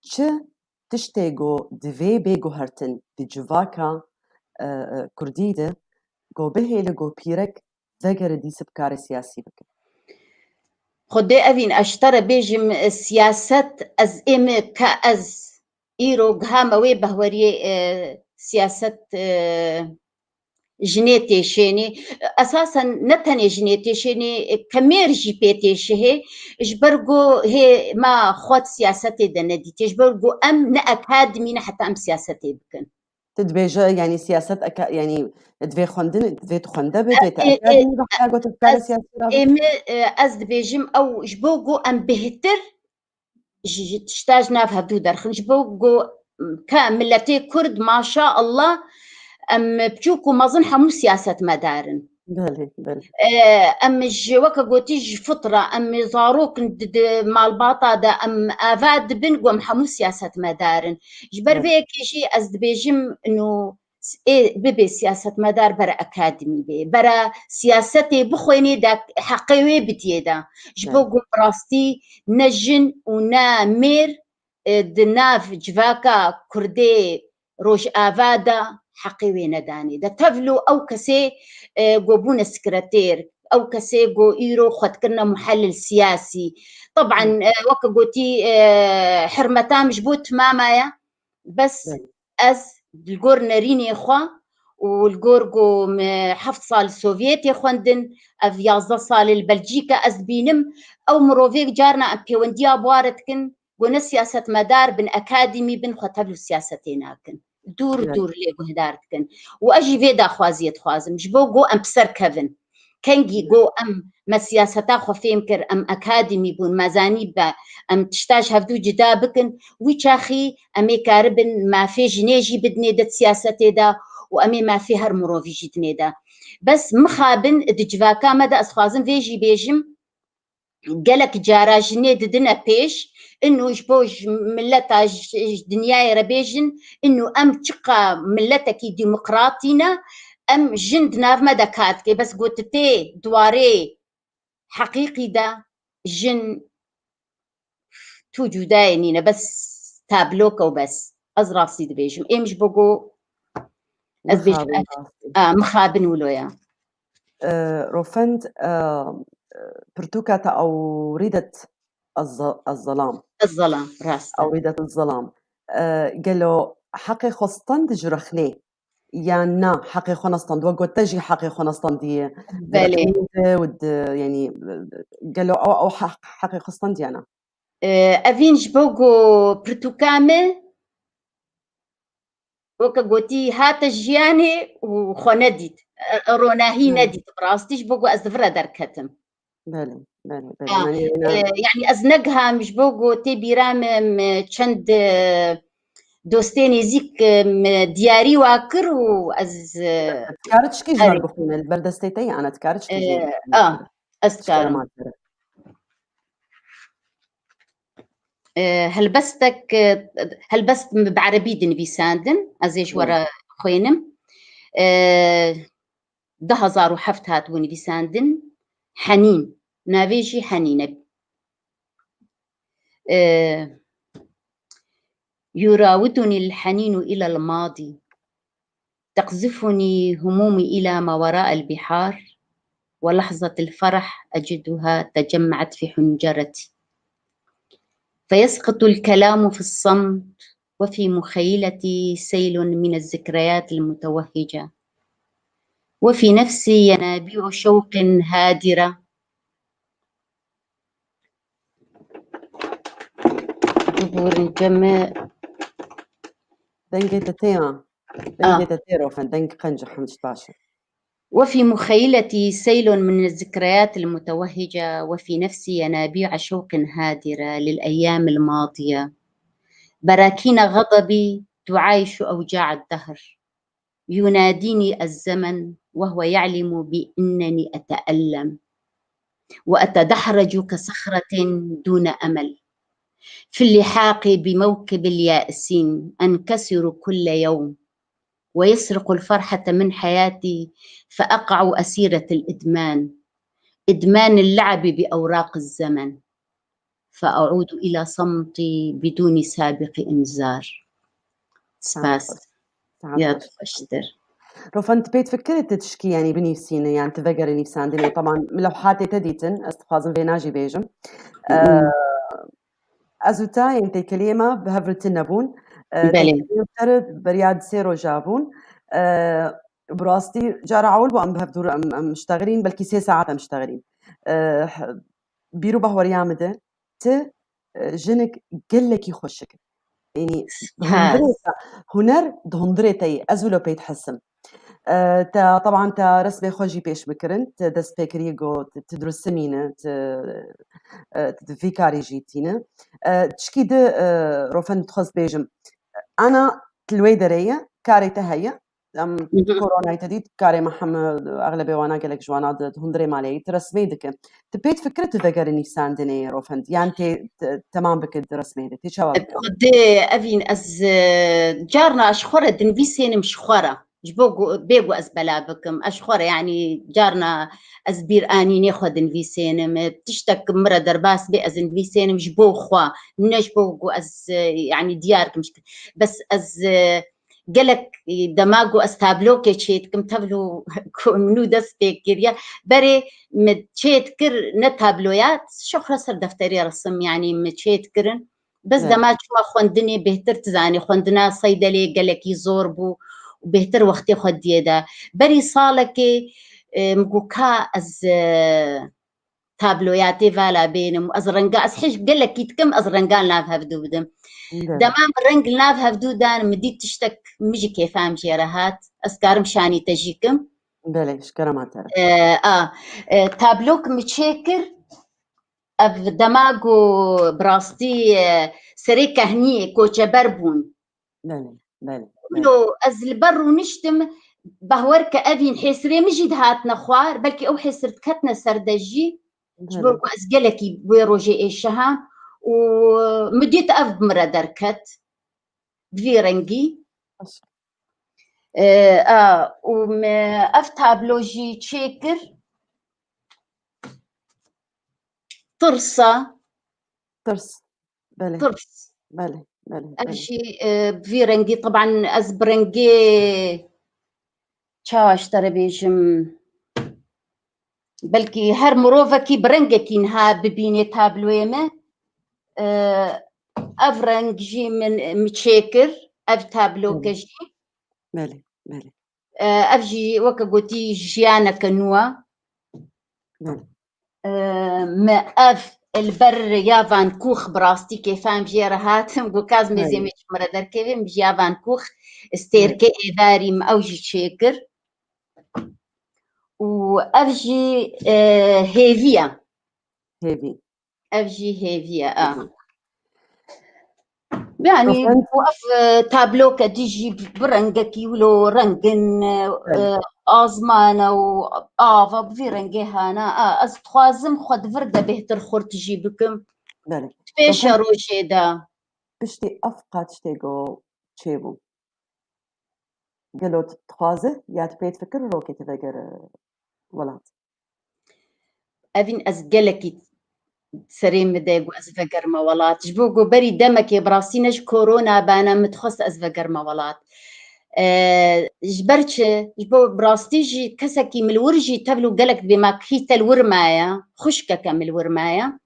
چه تشتيقو دوي بيغو هرتن دي جواكا كرديدة قو بهي لقو بيرك ذاقر دي سبكار سياسي بك خدي أبين أشترى بيجم سياسة أز إم كأز إيرو قهامة ويبهوري سياسة جنيتي شيني أساسا نتني جنيتي شيني كمير جي بيتي شهي جبرقو هي ما خود سياستي دندي تجبرقو أم نأكاديمي حتى أم سياستي بكن تدبيجا يعني سياسة يعني دفي خندن دفي تخنده دفي تأكاديمي بحاجة تفكار سياسي إم أز دبيجم أو جبوقو أم بهتر تشتاج نافها دودر جبوقو كملتي كرد ما شاء الله أم بجوكو مظن حمو سياسة مدارن بله أم وكا قوتيج فترة أم زاروك مال باطا دا أم آفاد بن قوم حمو سياسة مدارن جبر بيك شي أزد بيجم إنه ببي سياسة مدار برا أكاديمي بي برا سياستي بخويني دا حقيوي بتيدا جبوكو براستي نجن ونا مير دناف جواكا كردي روش آفادا حقيوي نداني دا تفلو أو كسي قوبون سكرتير أو كسي قو إيرو خد كنا محلل سياسي طبعا وكا قوتي حرمتان مجبوط مامايا بس أز القور ناريني إخوا والقورقو حفظ صال السوفيتي خوندن أفيازة صال البلجيكا أز بينم أو مروفيك جارنا أبيونديا بوارتكن قونا سياسة مدار بن أكاديمي بن خطبلو سياستيناكن دور ليقو هدارتكن وأجي فيدا خوازيت خوازم جبو قو أم بسر كفن كنجي قو أم ما سياستا خفيمكر أم أكاديمي بون مازاني با أم تشتاج هفدو جدابكن ويشاخي أمي كاربن ما في جنيجي بدني دت سياستي دا وأمي ما في هر مروفي جدني دا بس مخابن دجواكا مدى أسخوازم فيجي بيجم قالك جارا جني ددنا بيش إنه جبوج ملتا دنياي ربيجن إنه أم تشقى ملتكي ديمقراطينا أم جند ناف مدى كاتكي بس قلت تي دواري حقيقي دا جن توجو داينينا بس تابلوكا وبس أزرع سيد بيجم إيه مش بقو مخابن ولويا روفند برتوكاتا أو ريدة الظلام راست أو ريدة الظلام قالوا حقي خصتان دجرخني يعني نا حقي خنصتان دوقو تجي حقي خنصتان دي بلي ود يعني قالوا أو حقي خصتان ديانا أفين جبوغو برتوكامي وكا قوتي هات جياني وخنديت روناهي نديت براستي جبوغو أزفرا دركتم بله بله بله آه. يعني أنا يعني أزنقها مش بوجو تبي رام چند دوستين يزيك دياري واكر وأز تكارتش كي جلال أري بخون البردستيتي أنا تكارتش كي أذكر شكرا هلبست بعربي دن بيساندن أزيش ورا خوينم ده هزار وحفت هاتوني بيساندن حنين نافيجي حنين يراودني الحنين إلى الماضي تقذفني همومي إلى ما وراء البحار ولحظة الفرح أجدها تجمعت في حنجرتي فيسقط الكلام في الصمت وفي مخيلتي سيل من الذكريات المتوهجة وفي نفسي ينابيع شوق هادرة ظهور الجمع دنجة تتيما دنجة تتيرو فدنج قنجح مش باشا وفي مخيلتي سيل من الذكريات المتوهجة وفي نفسي ينابيع شوق هادرة للأيام الماضية براكين غضبي تعايش أوجاع الدهر يناديني الزمن وهو يعلم بأنني أتألم وأتدحرج كصخرة دون أمل في اللحاق بموكب اليائسين أنكسر كل يوم ويسرق الفرحة من حياتي فأقع أسيرة الإدمان إدمان اللعب بأوراق الزمن فأعود إلى صمتي بدون سابق إنذار سباس يا تفشتر روفنت بيت فكرت تشكي يعني بنيفسينة يعني تفكر نيفساندني طبعا لوحاتي تديتن استفاضن فيناجي بيجم أزوتا ينتي كلمة بهفرت النبون ترد برياد سيرو جابون براستي جارة عول وأم بهفدور أم مشتغلين بلكي 6 ساعات مشتغلين بيرو بهور يامده جنك قلك يخشك يعني هنر دهندريتي أزولو بيت حسم تا طبعا تا رسمي خوجي بيش بكرن تدس بيكريغو تدرس سمينة فيكاري جيتينا تشكي دي روفن تخص بيجم أنا تلوي درية كاري تهيا كورونا يتديد كاري محمد أغلبية وانا قلق جوانا هندري مالي ترسمي دك تبيت فكرة ذكر نيفساندني روفن يعني تمام بك رسمي دك تشاور قد أبين أز جارنا أشخورة دنبيسين مشخورة جبوغو بيغو أز بلابكم أشخورة يعني جارنا أز بير آني نيخو دنبيسين بتشتك مرة درباس بي أز دنبيسين جبو خوا نجبوغو أز يعني ديارك مش بس أز قالك دماغو أستابلو كيشيت كم تابلو منو دس بيكيريا بري متشيت كر نتابلويات شخرة سر دفتري رسم يعني متشيت كرن بس دماغ ما خوندني بهتر تزاني خوندنا صيدلي قالك يزور بو وبهتر وقتي خدي دا بري صالك مقوكا از تابلوياتي فالا بينم أزرنقا أسحش قالك يتكم أزرنقان نافها بدو بدم دمام الرنق نافها بدو دان مديت تشتك مجي كيفام جيرهات أسكارم شاني تجيكم بلش كرامات تابلوك متشكر أف دماغو براستي سريكة هني كوچة بربون بله لو أز البر ونشتم بهورك أبين حسري مجد هاتنا خوار بلكي أو حسرت كتنا سردجي جبركو أزجلكي بيروجي إيشها ومديت أف مرة دركت بفيرنجي وما أف تابلوجي تشيكر طرسة بله طرس بله أمشي بفيرنجي طبعا أزبرنجي تشاش ترى بيجم بلكي هر مروفة كي برنجكي نها ببيني تابلويمة أفرنجي من متشاكر أف تابلو كجي بله أفجي وكا قوتي جيانا كنوا ما أف البر يافان كوخ براستي كيفان جيرهات مقوكاز مزيمش مرة در كيفين بجي يافان كوخ استيركي إذاري مأوجي تشاكر وأفجي هيفيا هيفي أفجي هيفيا يعني روفنت وقف تابلو كديجي برنجكي ولو رنجن آزمانا وآفا بفي رنجهانا أز تخوازم خد فرقة بهتر خور تجي بكم بله تفيش روفنت روشي دا بشتي أفقات شتيجو تشيبو قالوا تخوازه يا تبيت فكر روكي تفكر ولات أبين أزجلكي سريم مدايق وأزفقر موالات جبوقو بري دمك براسينش كورونا بانا متخص أزفقر موالات جبرتش جبو براستيجي كسكي من الورجي تبلو قلك بما كيتا الورمايا خشكك من الورمايا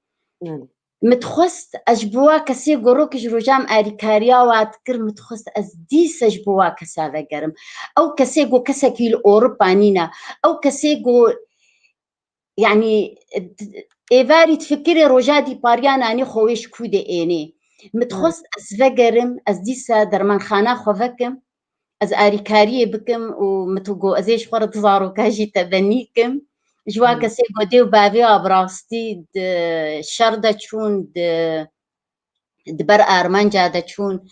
يعني متخص أجبوا كسي قروك جروجام أريكاريا واتكر متخص أزديس أجبوا كسا قرم أو كسي قو كسكي الأوروبانينا أو كسي قو يعني إيفاري تفكري روجادي باريانا أني خويش كودي إني متخص أزفقرم أزديسا درمان خانا خوفكم أز أريكارية بكم ومتوقو أزيش فرد زارو كاجي تبنيكم جواكا سيقو ديو بابيا براستي شردة تشون دبر أرمانجا دا تشون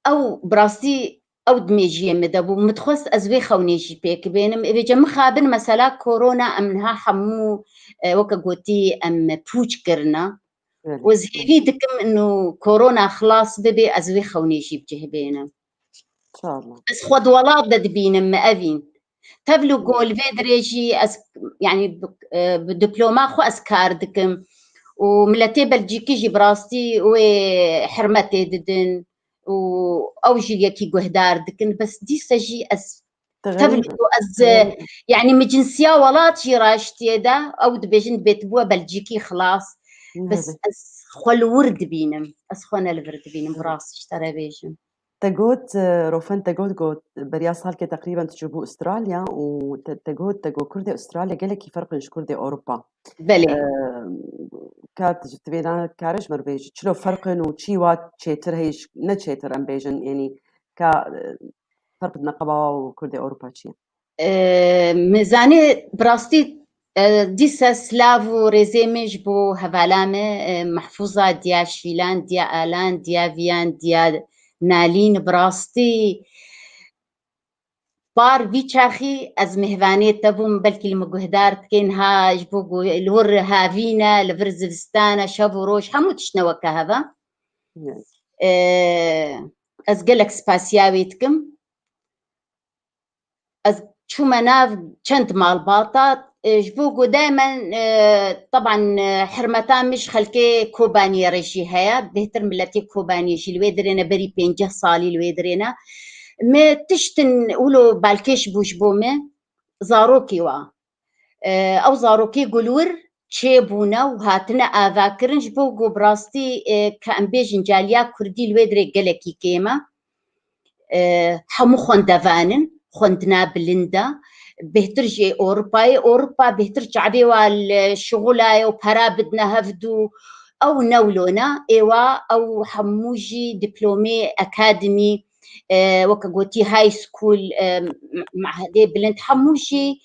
أو براستي أو دميجي مدبو متخص أزوي خونيجي بيك بينم إذا جم خابن مثلا كورونا أمنها حمو وكا قوتي أم بوش كرنا وزهيدي دكم إنه كورونا خلاص ببي أزوي خونيجي بجه بينم إن شاء الله بس خود ولاد دد بينم ما أبين تبلو قول فيدريجي يعني بدبلوما خو أسكار دكم وملتي بلجيكي جي براستي وحرمتي ددن وأوجي يكي قهدار دكن بس دي سجي تبلو يعني مجنسية ولات جي راشتي دا أو دبيجن بيت بوا بلجيكي خلاص بس خل ورد بينم أسخونا الورد بينم براستي اشترى بيجن تجود روفن تجود برياس هالك تقريبا تجيبوا استراليا وتجود كردي استراليا قال لك فرق بين كردي اوروبا بلي كات جتبينا كارش مربيج شلو فرق وشي وات تشيتر هيش نتشيتر ام بيجن يعني كا فرق نقبه وكردي اوروبا شي ميزاني براستي ديسا سلافو ريزيمج بو هفالامه محفوظة ديا شيلان ديا آلان ديا فيان ديا نالين براستي بار بيتشاخي از مهفاني تبوم بلكي المجهدار تكين ها جبوغو الور هافينا لفرزفستانا شابو روش همو تشنوكا هذا از قلك سباسياوي تكم از شو مناف چند مال باطا جبوغو دايما طبعا حرمتان مش خلكي كوباني ريشي هيا بهتر ملتي كوباني شي الويدرينا بري 50 صالي الويدرينا ما تشتن ولو بالكيش بوش بومه زاروكي وا او زاروكي قلور تشيبونا وهاتنا اذاكرن جبوغو براستي كان بيجن جاليا كردي الويدري قلكي كيما حمو خوندفانن خوندنا بلندا بهترجي أوروبا بهتر شعبي والشغلاء وبرا بدنا هفدو أو نولونا إيوا أو حموجي دبلومي أكاديمي وكقوتي هاي سكول مع هذه بلند حموجي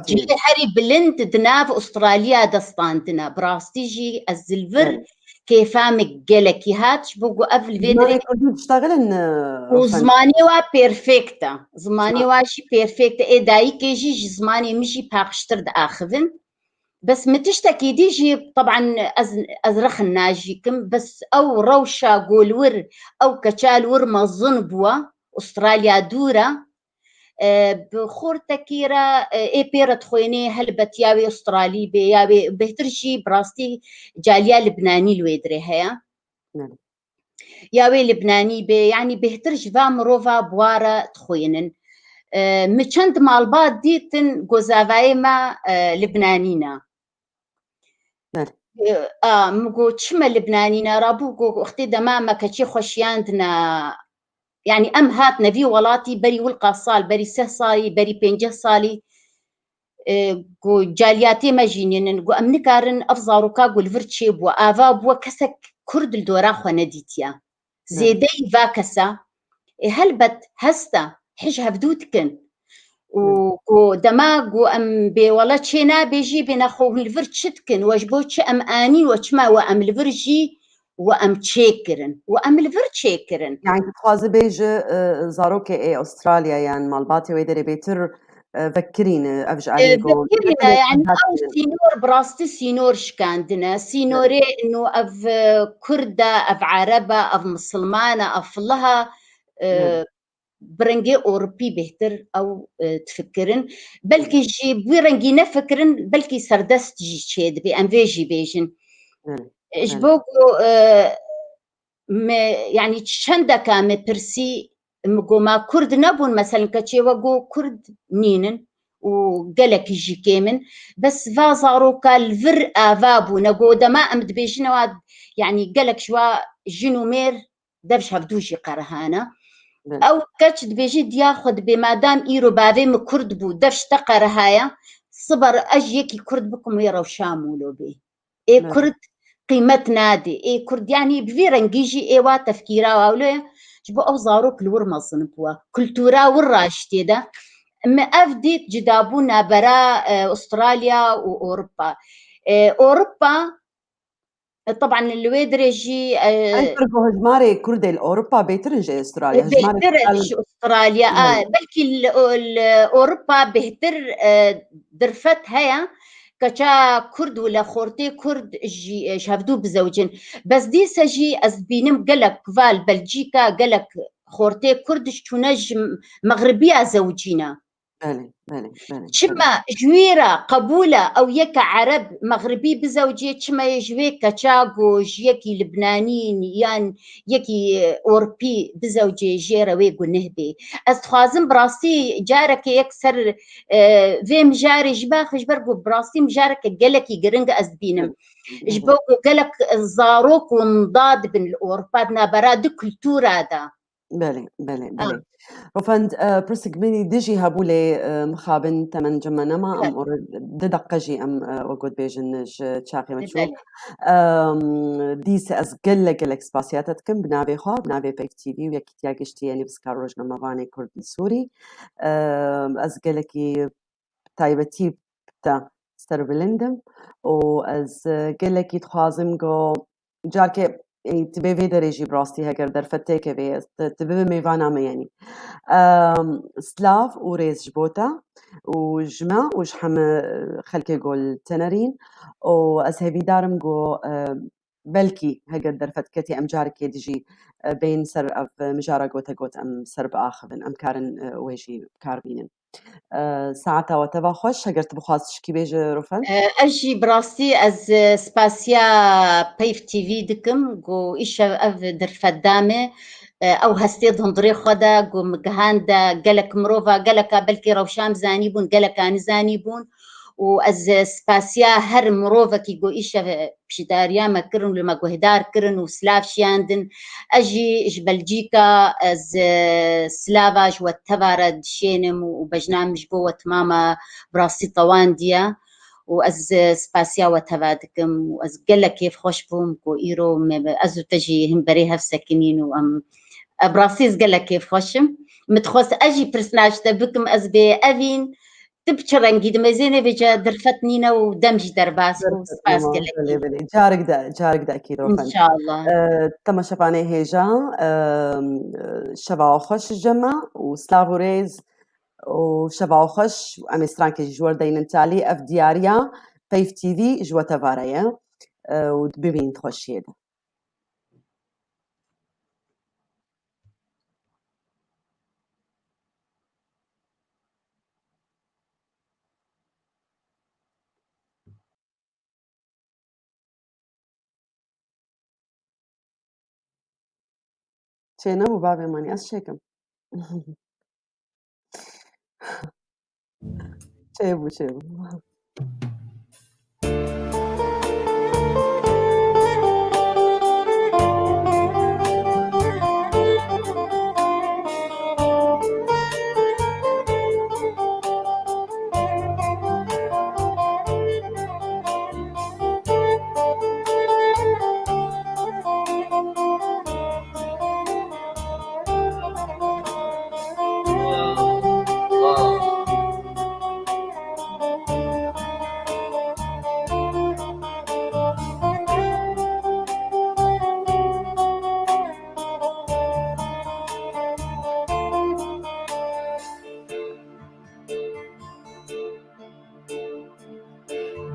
جي حري بلند دنا في أستراليا دستانتنا براستيجي الزلفر كيفامك جلكي هاتش بوجو قبل فيدري تشتغلن وزماني وا بيرفكتا زماني واشي بيرفكتا اي داي كيجي زماني مشي باقشتر اخذن بس متشتكي ديجي طبعا ازرخ الناجيكم بس او روشا قول ور او كتشال ور مظن بوا استراليا دورة بخور تكيرا اي بيرت خويني هلبت ياوي استرالي بياوي بهترشي براستي جاليا لبناني الويدري هيا ياوي لبناني يعني بهتر جفا مروفا بوارا تخوينن مچند مالبات ديتن قوزافايما لبنانينا مقو تشما لبنانينا رابوكو اختي دماما كتشي خوشياندنا يعني ام هاتنا في ولاتي بري ولقا صال بري 6 صالي بري 5 صالي قو جالياتي ماجينين قو امنكارن افزاروكا قو الفرتشي بوا افا بوا كسك كرد الدورا خو نديتيا زيدي فاكسا هلبت هستا حج هفدوتكن و دماغ ام بولا تشينا بيجي بين اخو الفر تشتكن واش بوتش ام اني واتشما وام الفرجي وام تشيكرن وام الفر تشيكرن يعني تخوازي بيجي زاروكي اي استراليا يعني مالباتي ويدري بيتر فكرين افج عليكو فكرنا يعني او سينور براستي سينور شكاندنا سينوري انه اف كردة اف عربة اف مسلمانة اف لها برنجي أوروبي بهتر أو تفكرن بلكي جي برنجي نفكرن بلكي سردست جي تشيد بي أنفيجي بيجن جبوكو يعني تشندكا مبرسي مقوما كرد نبون مثلا كتشي وقو كرد نينن وقالك يجي كيمن بس فازاروكا الفر آفابو نقو دما أمد بيجنواد يعني قالك شوا جنومير دبش هفدوجي قرهانا او كاتش بيجي ياخذ بمادام ايرو بافي مكرد بو دفش تقر هايا صبر اجيكي كرد بكم يرو شامولو بي اي كرد قيمة نادي اي كرد يعني بفيرنجيجي اي وا تفكيرا واولو جبو او زاروك الورما صنبوا كلتورا وراشتي دا ما افديت جدابونا برا استراليا واوروبا اوروبا طبعا الويدرجي انترغو هجماري كردي اوروبا بيترنجي استراليا هجماري بهتر استراليا بلكي اوروبا بهتر درفت هيا كتا كرد ولا خورتي كرد جي شافدو بزوجين بس دي سجي از بينم قلك فال بلجيكا قلك خورتي كرد تنج مغربية زوجينا شما جويرة قبولة أو يكا عرب مغربي بزوجية شما يجوي كتشاغوش يكي لبنانيين يعني يكي أوروبي بزوجية جيرة ويقو نهبي أستخازم براسي جارك يكسر فيم جاري جباخ جبرقو براسي مجارك قلك يقرنق أزبينم جبوكو قلك زاروك ومضاد بين الأوروبا نابرا دو كولتورا دا بله رفند برسك مني ديجي هابولي مخابن تمن جمنا ما ام ددقة جي ام وقود بيجن تشاقي متشوف ديس ازقلق الاكسباسياتتكم بنابي خوا بنابي بيك تي في ويكي تياقشتي يعني بسكار روجنا مباني كرد سوري ازقلقي تايبتي بتا ستربلندم وازقلقي تخازم جو جاركي تبي في درجة براستي هكر در فتاك في تبي ميفانا ما يعني سلاف وريز جبوتا وجمع وجحم خلك يقول تنرين وأسهبي دارم جو بلكي هكر در فتكتي أم جارك يدجي بين سر أف مجارة جوتا جوت أم سر بآخبن أم كارن ويجي كاربينن ساعتا وتبا خوش هقرت بخواست شكي بيج رفن أجي براسي از سباسيا بيف تي في دكم جو إيشا أف در فدامي أو هستيد هندري خدا جو مجهاندا قلك مروفا قلك بلكي روشام زانيبون قلك أنا زانيبون وأز سباسيا هر مروفا كي جو إيشا بشداريا ما كرن لما جو هدار كرن وسلاف شياندن أجي إش بلجيكا أز سلافاج والتبارد شينم وبجنامج بوة ماما براسي طوانديا وأز سباسيا وتبادكم وأز قلة كيف خوش بهم كو إيرو أزو تجي هم بريها في ساكنين وأم براسيز قلة كيف خوشم متخوص أجي برسناج تبكم أز بي أفين تبشرن قيد مزينة بجا درفتنينا ودمج درباس وسباس قلة جارك دا أكيد إن شاء الله تم شباني هيجا شبا خوش الجمع وسلافو ريز وشبا خوش وأمي سترانكي جوار دين تالي أف دياريا بيف تي في جوا تفاريا وببين تخش يدا چێنە بوو بابێمانی ئەس شێکم چێ بوو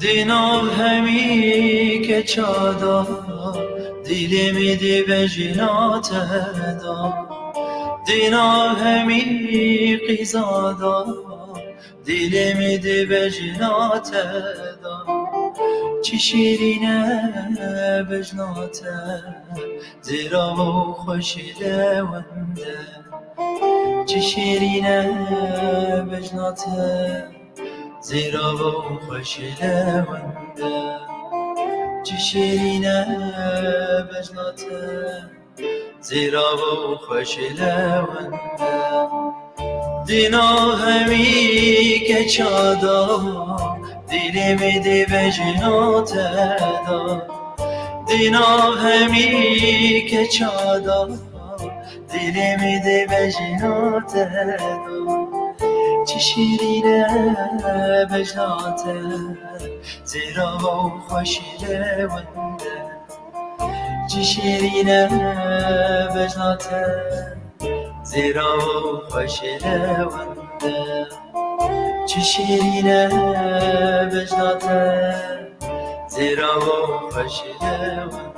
دیناو همی که چادا دیلمی دی به جنات دا دیناو همی قیزادا دیلمی دی به جنات دا چی شیرینه بجناته زیرا و خوشی لونده چی شیرینه بجناته زیرا و خوشی لونده چی شیرینه بجناته زیرا و خوشی لونده دینا همی که چادا دیلمی دی به جنات دا دینا همی که چادا دیلمی دی به جنات دا چی شیرینه بجناته زیرا و خوشی لونده چی شیرینه بجناته زیرا و خوشی لونده چی شیرینه بجناته زیرا و خوشی لونده